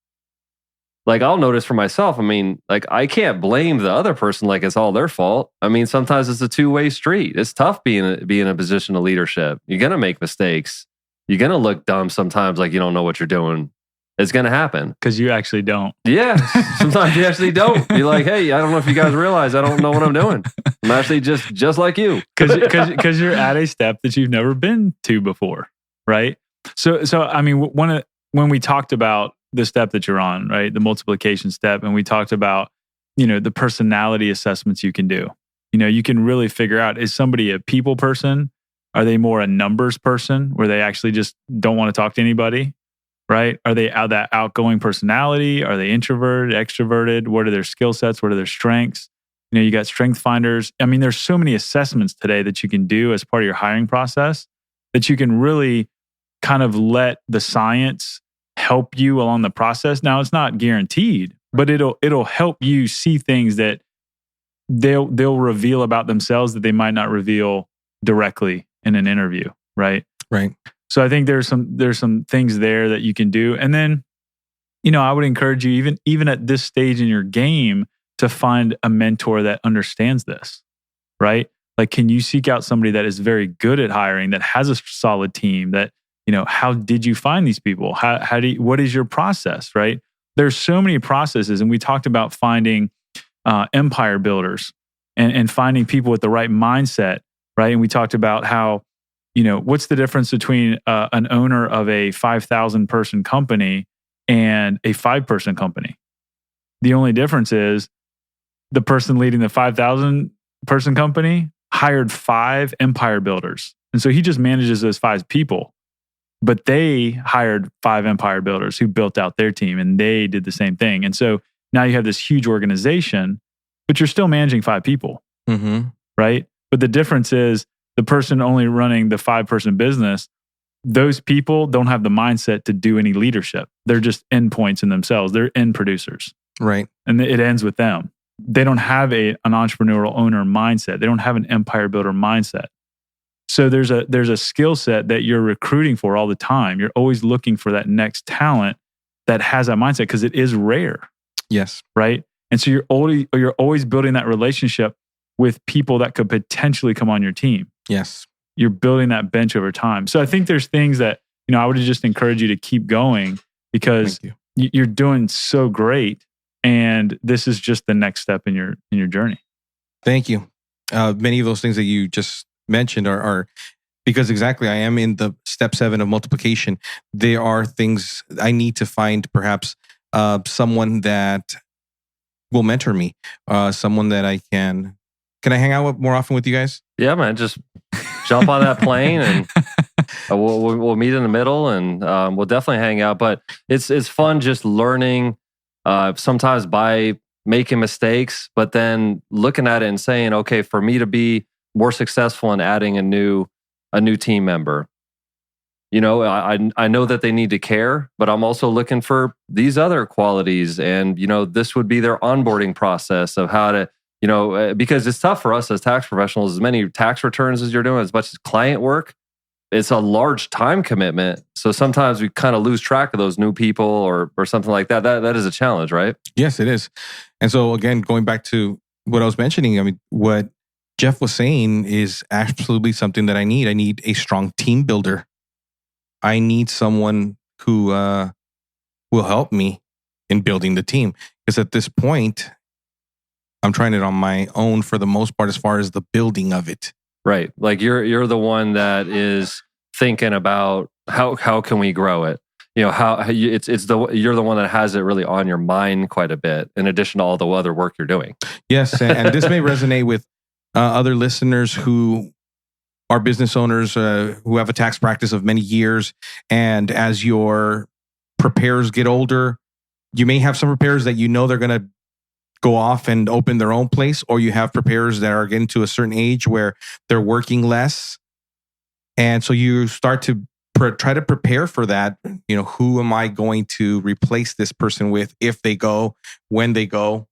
like I'll notice for myself, I mean, like I can't blame the other person like it's all their fault. I mean, sometimes it's a two-way street. It's tough being in a position of leadership. You're going to make mistakes. You're going to look dumb sometimes like you don't know what you're doing. It's going to happen. Because you actually don't. Yeah. Sometimes you actually don't. You're like, hey, I don't know if you guys realize I don't know what I'm doing. I'm actually just like you. Because you're at a step that you've never been to before, right? So I mean, when we talked about the step that you're on, right, the multiplication step, and we talked about, the personality assessments you can do. You can really figure out, is somebody a people person? Are they more a numbers person where they actually just don't want to talk to anybody? Right? Are they that outgoing personality? Are they introverted, extroverted? What are their skill sets? What are their strengths? You got strength finders. I mean, there's so many assessments today that you can do as part of your hiring process that you can really kind of let the science help you along the process. Now, it's not guaranteed, but it'll help you see things that they'll reveal about themselves that they might not reveal directly in an interview, right? Right. So I think there's some things there that you can do. And then, I would encourage you, even at this stage in your game, to find a mentor that understands this, right? Like, can you seek out somebody that is very good at hiring, that has a solid team, that, how did you find these people? What is your process, right? There's so many processes. And we talked about finding empire builders and finding people with the right mindset, right? And we talked about how, what's the difference between an owner of a 5,000 person company and a 5-person company? The only difference is the person leading the 5,000 person company hired 5 empire builders. And so he just manages those 5 people, but they hired 5 empire builders who built out their team, and they did the same thing. And so now you have this huge organization, but you're still managing 5 people, right? But the difference is, the person only running the 5-person business, those people don't have the mindset to do any leadership. They're just endpoints in themselves. They're end producers. Right. And it ends with them. They don't have an entrepreneurial owner mindset. They don't have an empire builder mindset. So there's a skill set that you're recruiting for all the time. You're always looking for that next talent that has that mindset, because it is rare. Yes. Right. And so you're always building that relationship with people that could potentially come on your team. Yes. You're building that bench over time. So I think there's things that, I would just encourage you to keep going, because you're doing so great. And this is just the next step in your journey. Thank you. Many of those things that you just mentioned are because exactly, I am in the step 7 of multiplication. There are things I need to find, perhaps someone that will mentor me, someone that I can I hang out more often with you guys? Yeah, man. Just jump on that plane and we'll meet in the middle, and we'll definitely hang out. But it's fun just learning, sometimes by making mistakes, but then looking at it and saying, okay, for me to be more successful in adding a new team member, I know that they need to care, but I'm also looking for these other qualities, and this would be their onboarding process of how to. Because it's tough for us as tax professionals, as many tax returns as you're doing, as much as client work, it's a large time commitment. So sometimes we kind of lose track of those new people or something like that. That is a challenge, right? Yes, it is. And so again, going back to what I was mentioning, I mean, what Jeff was saying is absolutely something that I need. I need a strong team builder. I need someone who will help me in building the team. Because at this point, I'm trying it on my own for the most part, as far as the building of it. Right. Like you're the one that is thinking about how can we grow it? You're the one that has it really on your mind quite a bit, in addition to all the other work you're doing. Yes, and this may resonate with other listeners who are business owners who have a tax practice of many years, and as your preparers get older, you may have some preparers that they're going to go off and open their own place, or you have preparers that are getting to a certain age where they're working less. And so you start to try to prepare for that. Who am I going to replace this person with if they go, when they go?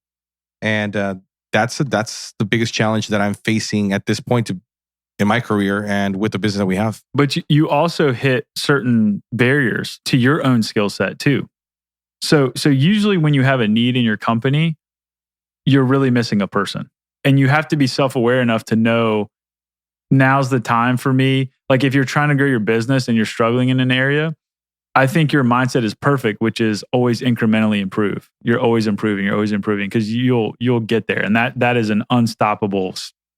And that's the biggest challenge that I'm facing at this point in my career and with the business that we have. But you also hit certain barriers to your own skill set too. So usually when you have a need in your company, you're really missing a person. And you have to be self-aware enough to know now's the time for me. Like if you're trying to grow your business and you're struggling in an area, I think your mindset is perfect, which is always incrementally improve. You're always improving because you'll get there. And that is an unstoppable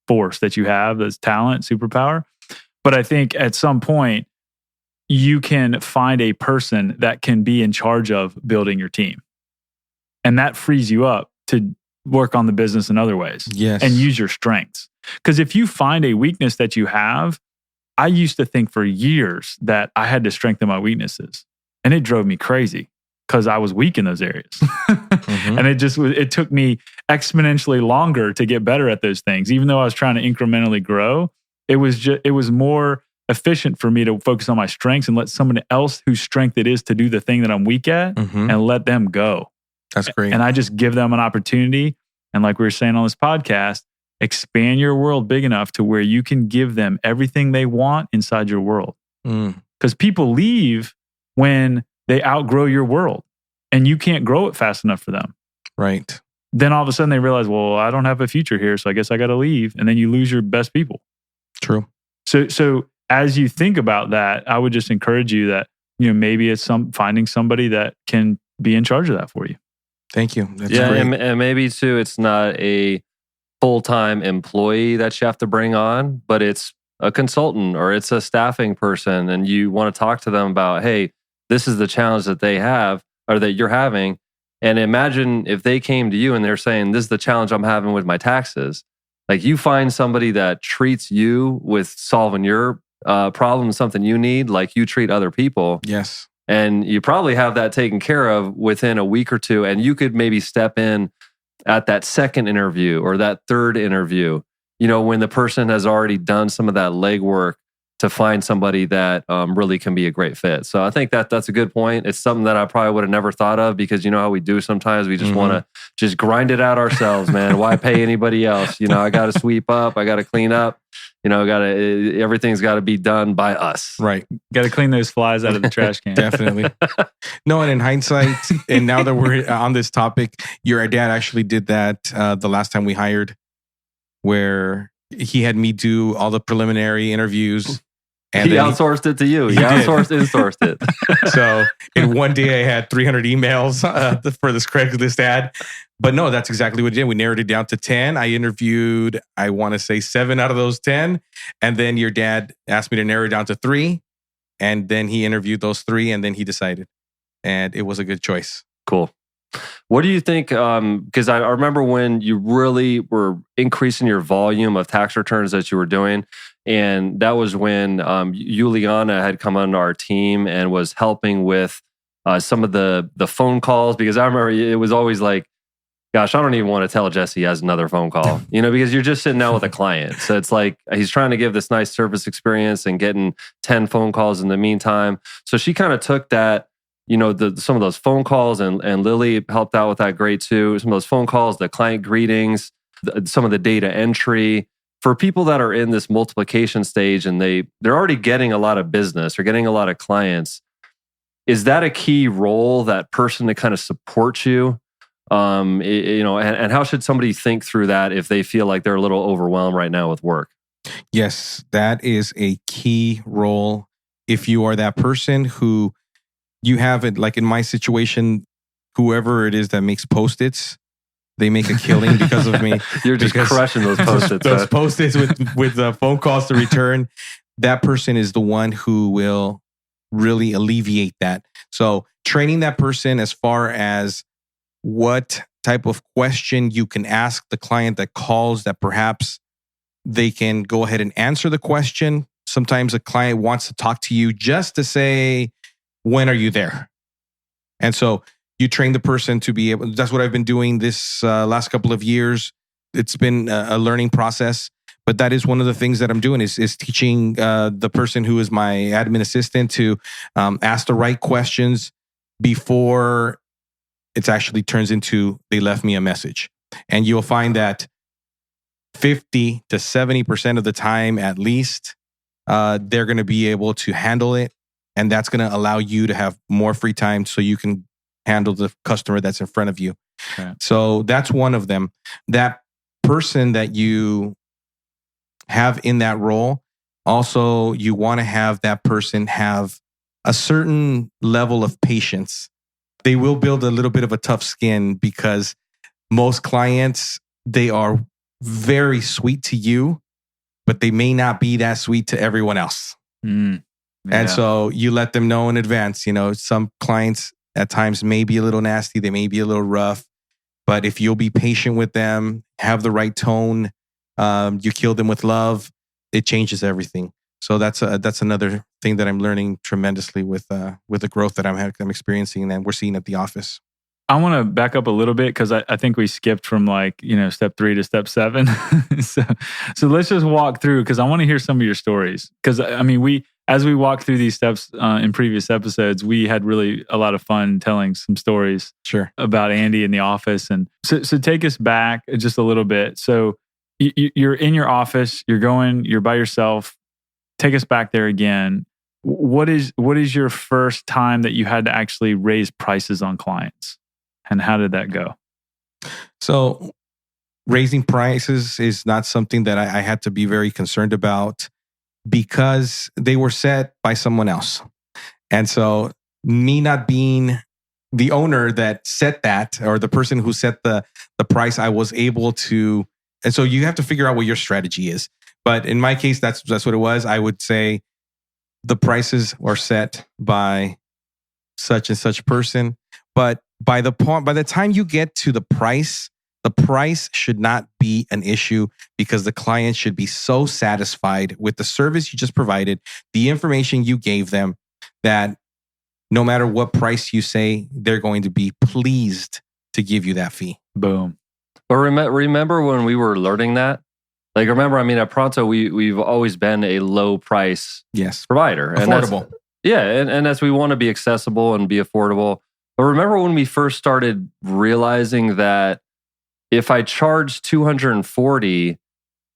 force that you have, that's talent, superpower. But I think at some point, you can find a person that can be in charge of building your team. And that frees you up to work on the business in other ways. Yes. And use your strengths. Because if you find a weakness that you have, I used to think for years that I had to strengthen my weaknesses. And it drove me crazy because I was weak in those areas. Mm-hmm. And it took me exponentially longer to get better at those things. Even though I was trying to incrementally grow, it was more efficient for me to focus on my strengths and let someone else whose strength it is to do the thing that I'm weak at and let them go. That's great. And I just give them an opportunity. And like we were saying on this podcast, expand your world big enough to where you can give them everything they want inside your world. Because people leave when they outgrow your world and you can't grow it fast enough for them. Right. Then all of a sudden they realize, well, I don't have a future here, so I guess I got to leave. And then you lose your best people. True. So as you think about that, I would just encourage you that, maybe it's finding somebody that can be in charge of that for you. Thank you. That's great. great. And maybe too, it's not a full-time employee that you have to bring on, but it's a consultant or it's a staffing person, and you want to talk to them about, hey, this is the challenge that they have or that you're having. And imagine if they came to you and they're saying, this is the challenge I'm having with my taxes. Like you find somebody that treats you with solving your problem, something you need, like you treat other people. Yes. And you probably have that taken care of within a week or two. And you could maybe step in at that second interview or that third interview, when the person has already done some of that legwork to find somebody that really can be a great fit. So I think that's a good point. It's something that I probably would have never thought of because you know how we do sometimes. We just want to just grind it out ourselves, man. Why pay anybody else? I got to sweep up. I got to clean up. Everything's got to be done by us. Right. Got to clean those flies out of the trash can. Definitely. No, and in hindsight, and now that we're on this topic, your dad actually did that the last time we hired, where he had me do all the preliminary interviews. And he outsourced it to you. He insourced it. So in one day, I had 300 emails for this Craigslist ad. But no, that's exactly what we did. We narrowed it down to 10. I interviewed, I want to say 7 out of those 10. And then your dad asked me to narrow it down to 3. And then he interviewed those 3 and then he decided. And it was a good choice. Cool. What do you think? Because I remember when you really were increasing your volume of tax returns that you were doing. And that was when Juliana had come on our team and was helping with some of the phone calls. Because I remember it was always like, gosh, I don't even want to tell Jesse he has another phone call, because you're just sitting down with a client. So it's like he's trying to give this nice service experience and getting 10 phone calls in the meantime. So she kind of took that, some of those phone calls and Lily helped out with that great too. Some of those phone calls, the client greetings, some of the data entry. For people that are in this multiplication stage and they're already getting a lot of business or getting a lot of clients, is that a key role, that person to kind of support you? And how should somebody think through that if they feel like they're a little overwhelmed right now with work? Yes, that is a key role. If you are that person who you have it, like in my situation, whoever it is that makes Post-its, they make a killing because of me. You're just crushing those Post-its. Those Post-its with phone calls to return. That person is the one who will really alleviate that. So training that person as far as what type of question you can ask the client that calls, that perhaps they can go ahead and answer the question. Sometimes a client wants to talk to you just to say, when are you there? And so you train the person to be able, that's what I've been doing this last couple of years. It's been a learning process, but that is one of the things that I'm doing is teaching the person who is my admin assistant to ask the right questions before it actually turns into they left me a message. And you'll find that 50 to 70% of the time, at least, they're going to be able to handle it. And that's going to allow you to have more free time so you can handle the customer that's in front of you. Okay. So that's one of them. That person that you have in that role, also you want to have that person have a certain level of patience. They will build a little bit of a tough skin because most clients, they are very sweet to you, but they may not be that sweet to everyone else. Yeah. And so you let them know in advance. Some clients at times may be a little nasty. They may be a little rough. But if you'll be patient with them, have the right tone, you kill them with love, it changes everything. So that's another thing that I'm learning tremendously with the growth that I'm experiencing and we're seeing at the office. I want to back up a little bit because I think we skipped from step 3 to step 7. so let's just walk through because I want to hear some of your stories. Because as we walked through these steps in previous episodes, we had really a lot of fun telling some stories about Andy in the office. And so take us back just a little bit. So you're in your office, you're by yourself. Take us back there again. What is your first time that you had to actually raise prices on clients? And how did that go? So raising prices is not something that I had to be very concerned about because they were set by someone else. And so me not being the owner that set that or the person who set the price, I was able to. And so you have to figure out what your strategy is. But in my case, that's what it was. I would say the prices are set by such and such person. But by the time you get to the price should not be an issue because the client should be so satisfied with the service you just provided, the information you gave them, that no matter what price you say, they're going to be pleased to give you that fee. Boom. But remember when we were learning that? At Pronto, we've always been a low price provider. Affordable. And as we want to be accessible and be affordable. But remember when we first started realizing that if I charge $240,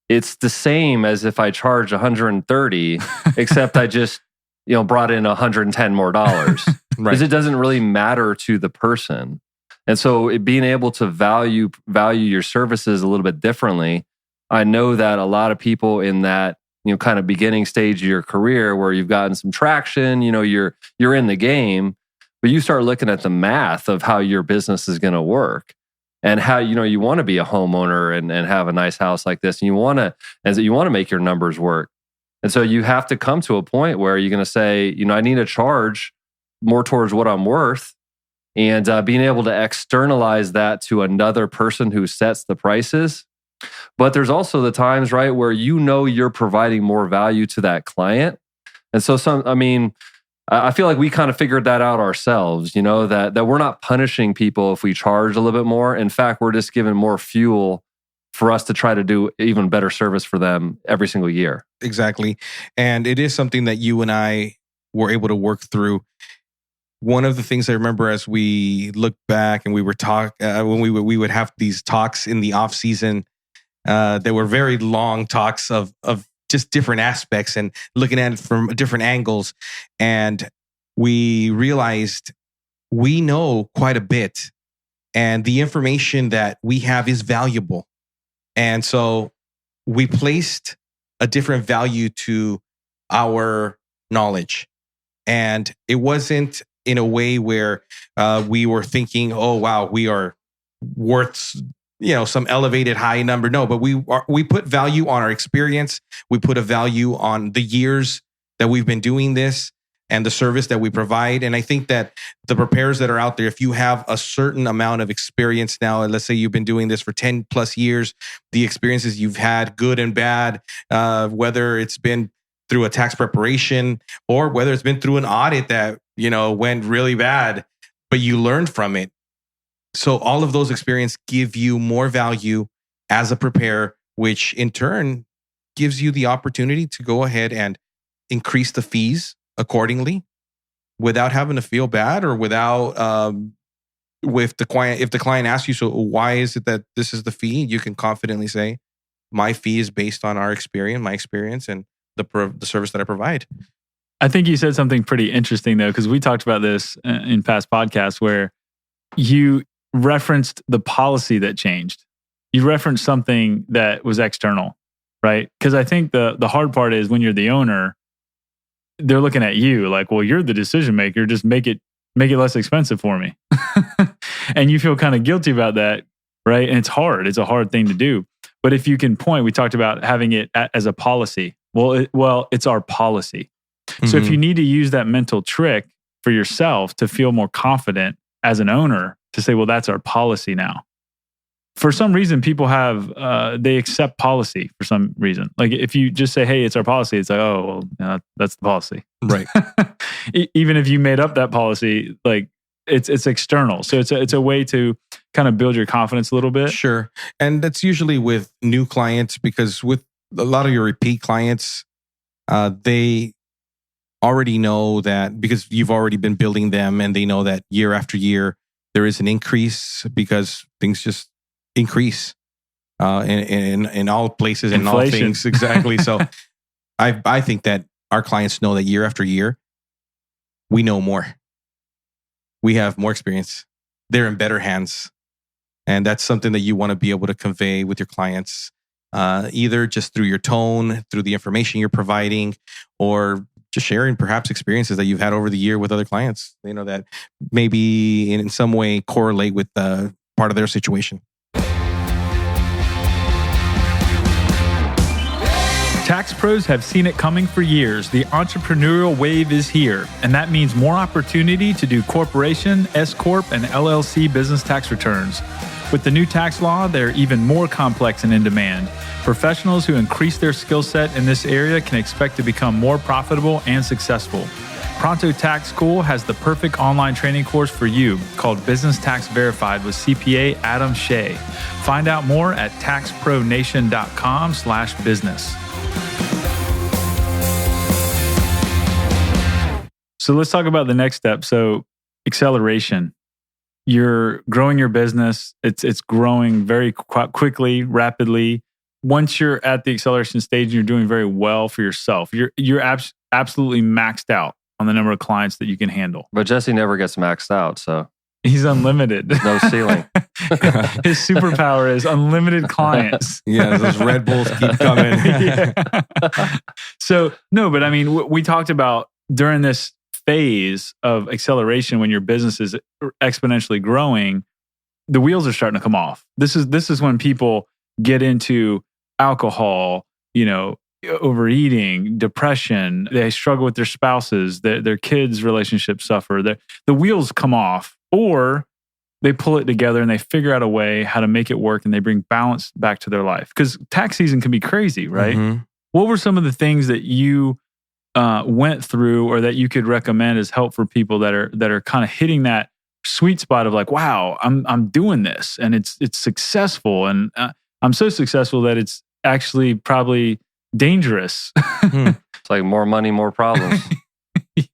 it's the same as if I charge $130, except I just brought in $110 more dollars. Because it doesn't really matter to the person. And so being able to value your services a little bit differently, I know that a lot of people in that kind of beginning stage of your career where you've gotten some traction, you're in the game, but you start looking at the math of how your business is going to work and how you want to be a homeowner and have a nice house like this, and you want to make your numbers work. And so you have to come to a point where you're going to say, I need to charge more towards what I'm worth, and being able to externalize that to another person who sets the prices. But there's also the times, right, where you're providing more value to that client. And so I feel like we kind of figured that out ourselves, that we're not punishing people if we charge a little bit more. In fact, we're just giving more fuel for us to try to do even better service for them every single year. Exactly. And it is something that you and I were able to work through. One of the things I remember as we look back and we were when we would have these talks in the off season, they were very long talks of just different aspects and looking at it from different angles. And we realized we know quite a bit and the information that we have is valuable. And so we placed a different value to our knowledge. And it wasn't in a way where we were thinking, oh, wow, we are worth some elevated high number. No, but we put value on our experience. We put a value on the years that we've been doing this and the service that we provide. And I think that the preparers that are out there, if you have a certain amount of experience now, and let's say you've been doing this for 10 plus years, the experiences you've had, good and bad, whether it's been through a tax preparation or whether it's been through an audit that, went really bad, but you learned from it. So all of those experiences give you more value as a preparer, which in turn gives you the opportunity to go ahead and increase the fees accordingly without having to feel bad or without, if the client asks you, so why is it that this is the fee? You can confidently say, my fee is based on my experience and the service that I provide. I think you said something pretty interesting though, because we talked about this in past podcasts where you referenced the policy that changed. You referenced something that was external, right? Because I think the hard part is when you're the owner, they're looking at you like, well, you're the decision maker. Just make it less expensive for me. And you feel kind of guilty about that, right? And it's hard. It's a hard thing to do. But if you can point, we talked about having it as a policy. Well, it's our policy. Mm-hmm. So if you need to use that mental trick for yourself to feel more confident as an owner, to say, well, that's our policy now. For some reason, people they accept policy for some reason. Like if you just say, hey, it's our policy, it's like, oh, well, that's the policy. Right. Even if you made up that policy, like it's external. So it's a way to kind of build your confidence a little bit. Sure. And that's usually with new clients, because with a lot of your repeat clients, they already know that because you've already been building them, and they know that year after year, there is an increase because things just increase in all places and all things. Exactly. So I think that our clients know that year after year, we know more. We have more experience. They're in better hands. And that's something that you want to be able to convey with your clients, either just through your tone, through the information you're providing, or just sharing perhaps experiences that you've had over the year with other clients. They know that maybe in some way correlate with part of their situation. Tax pros have seen it coming for years. The entrepreneurial wave is here, and that means more opportunity to do corporation, S-Corp, and LLC business tax returns. With the new tax law, they're even more complex and in demand. Professionals who increase their skill set in this area can expect to become more profitable and successful. Pronto Tax School has the perfect online training course for you called Business Tax Verified with CPA Adam Shea. Find out more at taxpronation.com/business. So let's talk about the next step. So acceleration. You're growing your business. It's growing very quickly, rapidly. Once you're at the acceleration stage and you're doing very well for yourself, you're absolutely maxed out on the number of clients that you can handle. But Jesse never gets maxed out, so he's unlimited. No ceiling. His superpower is unlimited clients. Yeah, those Red Bulls keep coming. Yeah. So no, but I mean, we talked about during this phase of acceleration when your business is exponentially growing, the wheels are starting to come off. This is when people get into alcohol, overeating, depression. They struggle with their spouses. Their kids' relationships suffer. The wheels come off, or they pull it together and they figure out a way how to make it work, and they bring balance back to their life. Because tax season can be crazy, right? Mm-hmm. What were some of the things that you went through, or that you could recommend as help for people that are kind of hitting that sweet spot of like, wow, I'm doing this and it's successful, and I'm so successful that it's actually probably dangerous. It's like more money, more problems. Yeah.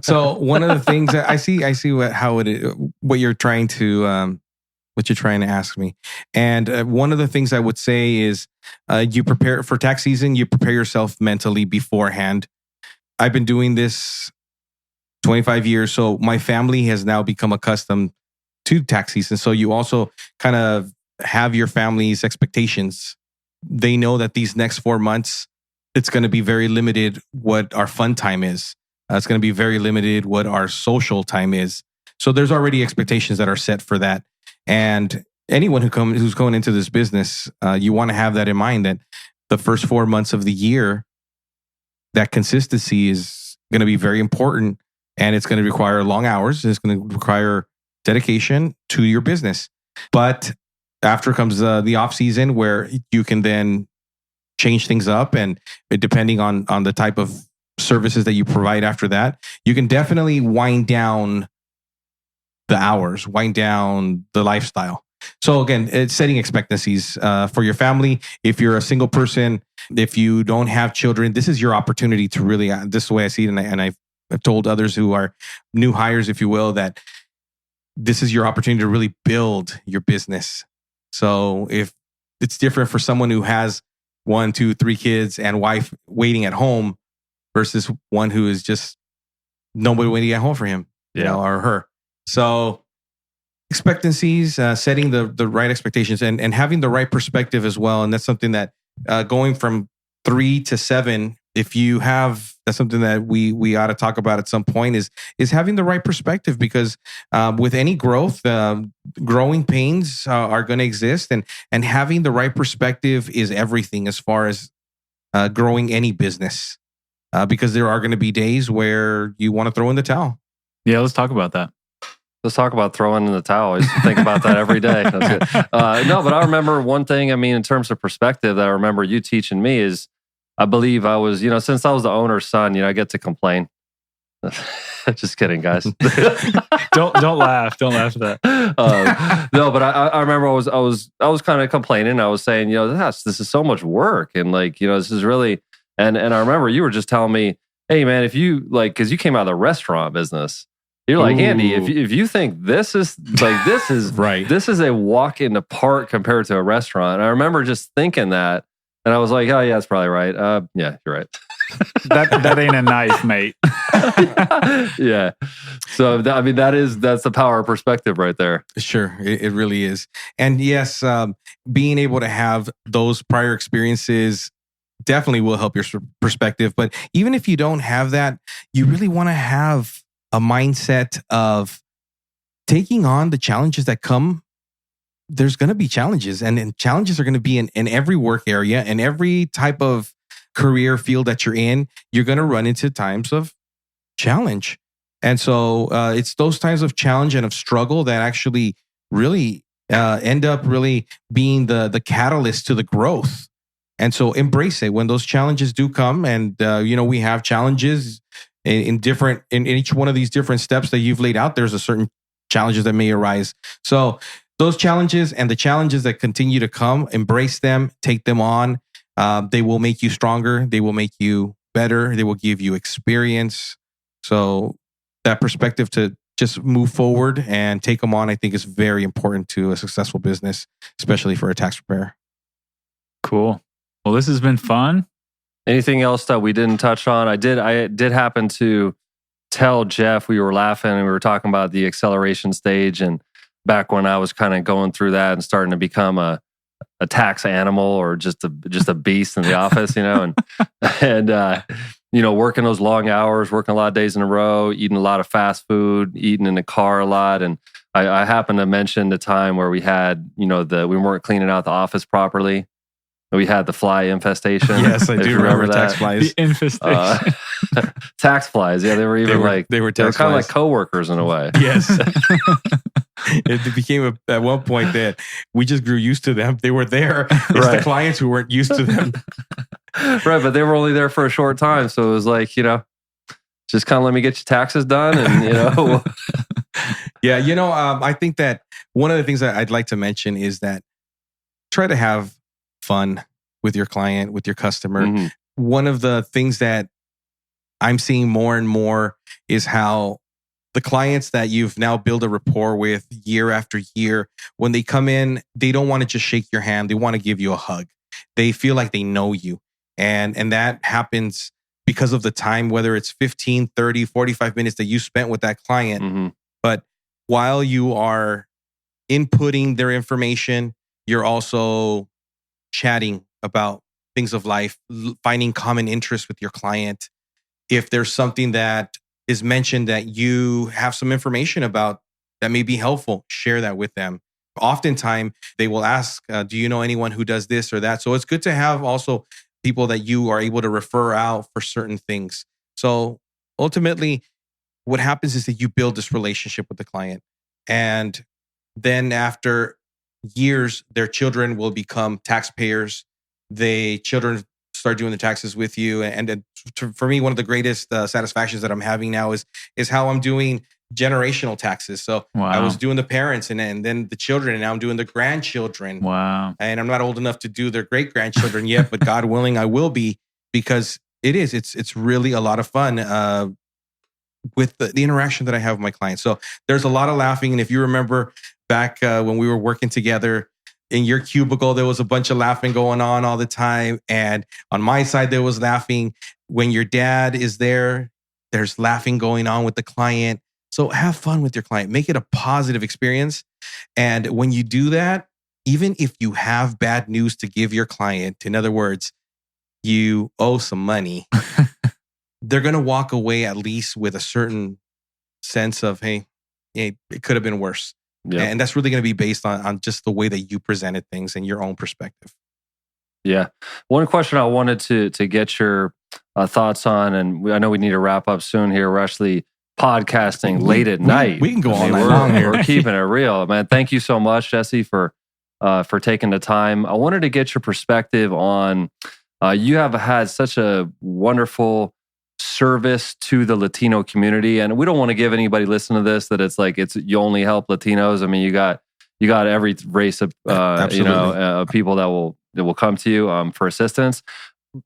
So one of the things that I see what you're trying to ask me, and one of the things I would say is you prepare for tax season. You prepare yourself mentally beforehand. I've been doing this 25 years, so my family has now become accustomed to tax season. So you also kind of have your family's expectations. They know that these next 4 months, it's going to be very limited what our fun time is. It's going to be very limited what our social time is. So there's already expectations that are set for that. And anyone who's going into this business, you want to have that in mind, that the first 4 months of the year, that consistency is going to be very important, and it's going to require long hours. It's going to require dedication to your business. But after comes the off season, where you can then change things up, and depending on the type of services that you provide after that, you can definitely wind down the hours, wind down the lifestyle. So again, it's setting expectancies for your family. If you're a single person, if you don't have children, this is your opportunity to really, this is the way I see it. And I've told others who are new hires, if you will, that this is your opportunity to really build your business. So if it's different for someone who has 1, 2, 3 kids and wife waiting at home versus one who is just nobody waiting at home for him, or her. So expectancies, setting the right expectations, and having the right perspective as well. And that's something that going from 3 to 7, if you have, that's something that we ought to talk about at some point, is having the right perspective, because with any growth, growing pains are going to exist, and having the right perspective is everything as far as growing any business, because there are going to be days where you want to throw in the towel. Yeah, let's talk about that. Let's talk about throwing in the towel. I used to think about that every day. That's good. No, but I remember one thing, I mean, in terms of perspective that I remember you teaching me is, I believe I was, since I was the owner's son, I get to complain. Just kidding, guys. Don't laugh. Don't laugh at that. No, but I remember I was kind of complaining. I was saying, this is so much work. And this is really, and I remember you were just telling me, hey man, if you because you came out of the restaurant business. You're like, ooh, Andy, if you think this is right, this is a walk in the park compared to a restaurant. And I remember just thinking that, and I was like, oh yeah, that's probably right. Yeah, you're right. that ain't a knife, mate. Yeah. So that's the power of perspective right there. Sure, it really is. And yes, being able to have those prior experiences definitely will help your perspective. But even if you don't have that, you really want to have a mindset of taking on the challenges that come. There's going to be challenges, and challenges are going to be in every work area and every type of career field that you're in. You're going to run into times of challenge. And so it's those times of challenge and of struggle that actually really end up really being the catalyst to the growth. And so embrace it when those challenges do come. And, we have challenges in each one of these different steps that you've laid out. There's a certain challenges that may arise. So those challenges and the challenges that continue to come, embrace them, take them on. They will make you stronger. They will make you better. They will give you experience. So that perspective to just move forward and take them on, I think, is very important to a successful business, especially for a tax preparer. Cool. Well, this has been fun. Anything else that we didn't touch on? I did happen to tell Jeff, we were laughing and we were talking about the acceleration stage, and back when I was kind of going through that and starting to become a tax animal or just a beast in the office, and working those long hours, working a lot of days in a row, eating a lot of fast food, eating in the car a lot. And I happened to mention the time where we had, we weren't cleaning out the office properly. We had the fly infestation. Yes, I do remember tax flies. The infestation. Tax flies. Yeah, they were kind of like coworkers in a way. Yes. It became at one point that we just grew used to them. They were there. It's right. The clients who weren't used to them. Right, but they were only there for a short time. So it was like, just kind of let me get your taxes done. And, Yeah, I think that one of the things that I'd like to mention is that try to have fun with your client, with your customer. Mm-hmm. One of the things that I'm seeing more and more is how the clients that you've now built a rapport with year after year, when they come in, they don't want to just shake your hand. They want to give you a hug. They feel like they know you. And that happens because of the time, whether it's 15, 30, 45 minutes that you spent with that client. Mm-hmm. But while you are inputting their information, you're also chatting about things of life, finding common interests with your client. If there's something that is mentioned that you have some information about that may be helpful, share that with them. Oftentimes, they will ask, do you know anyone who does this or that? So it's good to have also people that you are able to refer out for certain things. So ultimately, what happens is that you build this relationship with the client. And then after years, their children will become taxpayers. Children start doing the taxes with you. And for me, one of the greatest satisfactions that I'm having now is how I'm doing generational taxes. So wow. I was doing the parents and then the children, and now I'm doing the grandchildren. Wow. And I'm not old enough to do their great grandchildren yet, but God willing, I will be, because it's really a lot of fun with the interaction that I have with my clients. So there's a lot of laughing. And if you remember back when we were working together in your cubicle, there was a bunch of laughing going on all the time. And on my side, there was laughing. When your dad is there, there's laughing going on with the client. So have fun with your client. Make it a positive experience. And when you do that, even if you have bad news to give your client, in other words, you owe some money, they're going to walk away at least with a certain sense of, hey, it could have been worse. Yeah. And that's really going to be based on just the way that you presented things and your own perspective. Yeah. One question I wanted to get your thoughts on, and I know we need to wrap up soon here. We're actually podcasting late at night. We can go all night long here. We're keeping it real, man. Thank you so much, Jesse, for taking the time. I wanted to get your perspective on. You have had such a wonderful service to the Latino community, and we don't want to give anybody listening to this that it's you only help Latinos. I mean, you got every race of people that will come to you for assistance.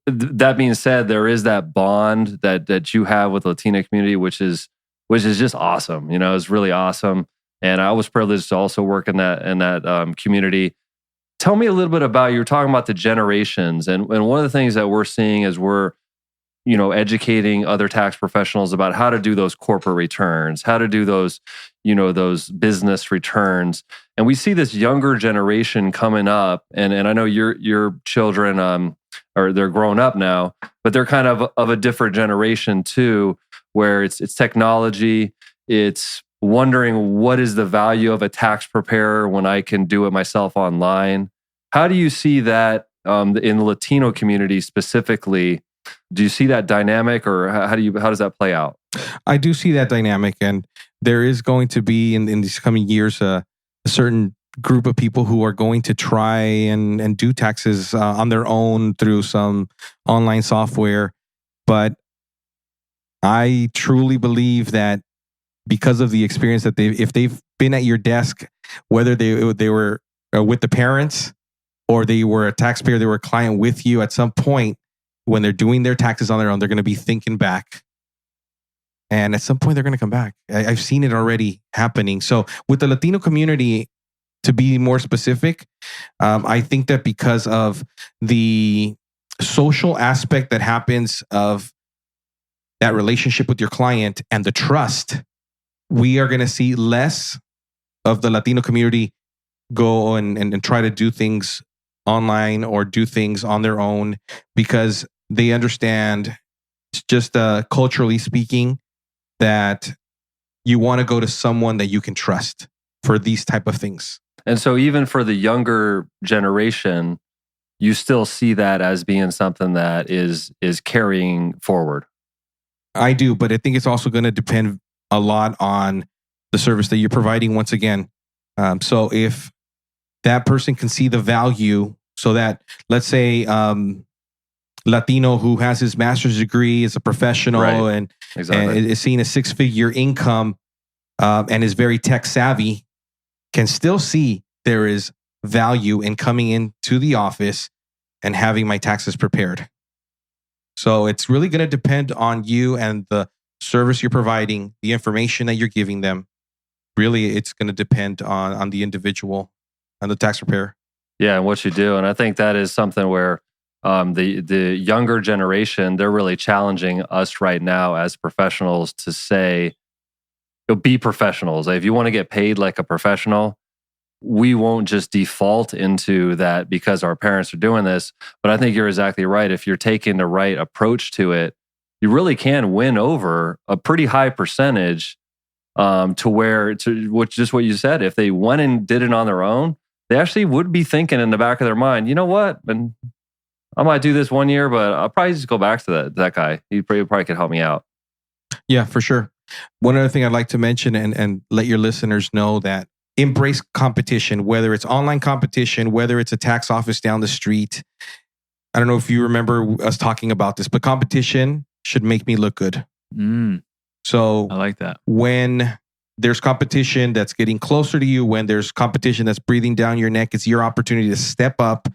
That being said, there is that bond that you have with the Latino community, which is just awesome. It's really awesome. And I was privileged to also work in that community. Tell me a little bit about, you were talking about the generations, and one of the things that we're seeing is we're educating other tax professionals about how to do those corporate returns, how to do those business returns. And we see this younger generation coming up, and I know your children, or they're grown up now, but they're kind of a different generation too, where it's technology, it's wondering what is the value of a tax preparer when I can do it myself online. How do you see that in the Latino community specifically? Do you see that dynamic, or how does that play out? I do see that dynamic, and there is going to be in these coming years a certain group of people who are going to try and do taxes on their own through some online software. But I truly believe that because of the experience that if they've been at your desk, whether they were with the parents or they were a taxpayer, they were a client with you, at some point when they're doing their taxes on their own, they're going to be thinking back. And at some point, they're going to come back. I've seen it already happening. So with the Latino community, to be more specific, I think that because of the social aspect that happens of that relationship with your client and the trust, we are going to see less of the Latino community go and try to do things online or do things on their own, because they understand, just culturally speaking, that you want to go to someone that you can trust for these type of things. And so even for the younger generation, you still see that as being something that is carrying forward. I do, but I think it's also going to depend a lot on the service that you're providing once again. So if that person can see the value, so that, let's say, Latino who has his master's degree, is a professional, right, and exactly, is seeing a 6-figure income and is very tech savvy, can still see there is value in coming into the office and having my taxes prepared. So it's really going to depend on you and the service you're providing, the information that you're giving them. Really, it's going to depend on the individual and the tax preparer. Yeah, and what you do. And I think that is something where the younger generation, they're really challenging us right now as professionals to say, be professionals. If you want to get paid like a professional, we won't just default into that because our parents are doing this. But I think you're exactly right. If you're taking the right approach to it, you really can win over a pretty high percentage to what you said. If they went and did it on their own, they actually would be thinking in the back of their mind, you know what? And I might do this 1 year, but I'll probably just go back to that guy. He probably could help me out. Yeah, for sure. One other thing I'd like to mention and let your listeners know that embrace competition, whether it's online competition, whether it's a tax office down the street. I don't know if you remember us talking about this, but competition should make me look good. So I like that. When there's competition that's getting closer to you, when there's competition that's breathing down your neck, it's your opportunity to step up,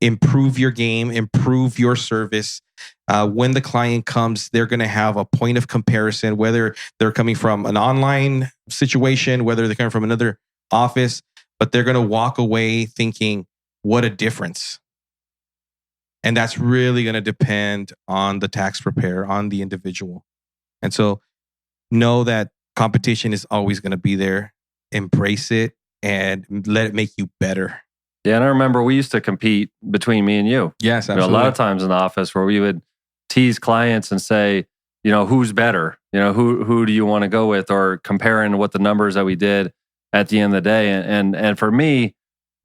improve your game, improve your service. When the client comes, they're going to have a point of comparison, whether they're coming from an online situation, whether they're coming from another office, but they're going to walk away thinking, what a difference. And that's really going to depend on the tax preparer, on the individual. And so know that competition is always going to be there. Embrace it and let it make you better. Yeah, and I remember we used to compete between me and you. Yes, absolutely. A lot of times in the office where we would tease clients and say, who's better? Who do you want to go with? Or comparing what the numbers that we did at the end of the day. And for me,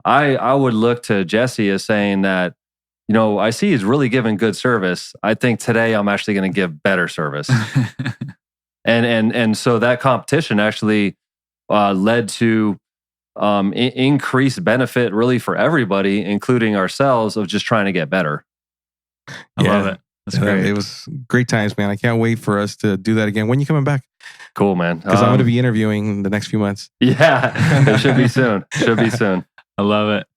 I would look to Jesse as saying that, I see he's really giving good service. I think today I'm actually going to give better service. and so that competition actually led to increased benefit really for everybody, including ourselves, of just trying to get better. I love it. That's great. It was great times, man. I can't wait for us to do that again. When you coming back? Cool, man. Because I'm going to be interviewing the next few months. Yeah, it should be soon. I love it.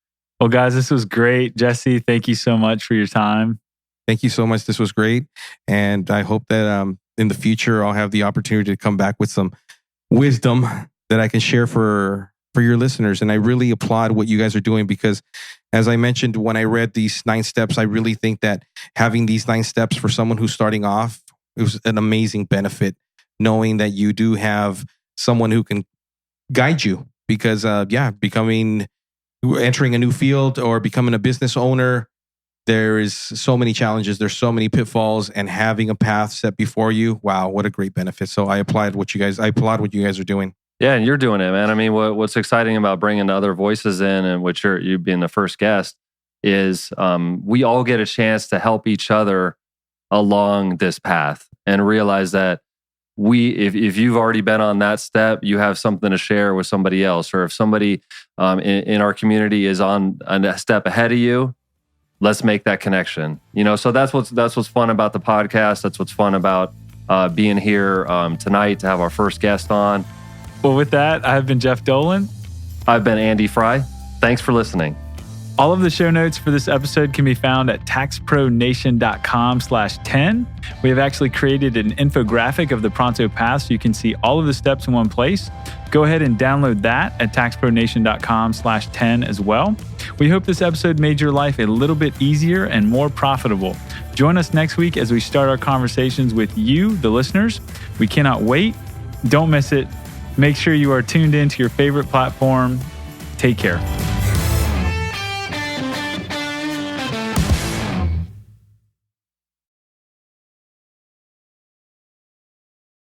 Well, guys, this was great. Jesse, thank you so much for your time. Thank you so much. This was great. And I hope that in the future, I'll have the opportunity to come back with some wisdom that I can share for your listeners. And I really applaud what you guys are doing because, as I mentioned, when I read these 9 steps, I really think that having these 9 steps for someone who's starting off, it was an amazing benefit, knowing that you do have someone who can guide you. Because, entering a new field or becoming a business owner, there is so many challenges. There's so many pitfalls, and having a path set before you, wow, what a great benefit. So I applaud what you guys are doing. Yeah, and you're doing it, man. I mean, what's exciting about bringing other voices in, and which you being the first guest, is we all get a chance to help each other along this path and realize that if you've already been on that step, you have something to share with somebody else. Or if somebody in our community is on a step ahead of you, let's make that connection. So that's what's fun about the podcast. That's what's fun about being here tonight to have our first guest on. Well, with that, I've been Jeff Dolan. I've been Andy Fry. Thanks for listening. All of the show notes for this episode can be found at taxpronation.com/10. We have actually created an infographic of the Pronto Path so you can see all of the steps in one place. Go ahead and download that at taxpronation.com/10 as well. We hope this episode made your life a little bit easier and more profitable. Join us next week as we start our conversations with you, the listeners. We cannot wait. Don't miss it. Make sure you are tuned in to your favorite platform. Take care.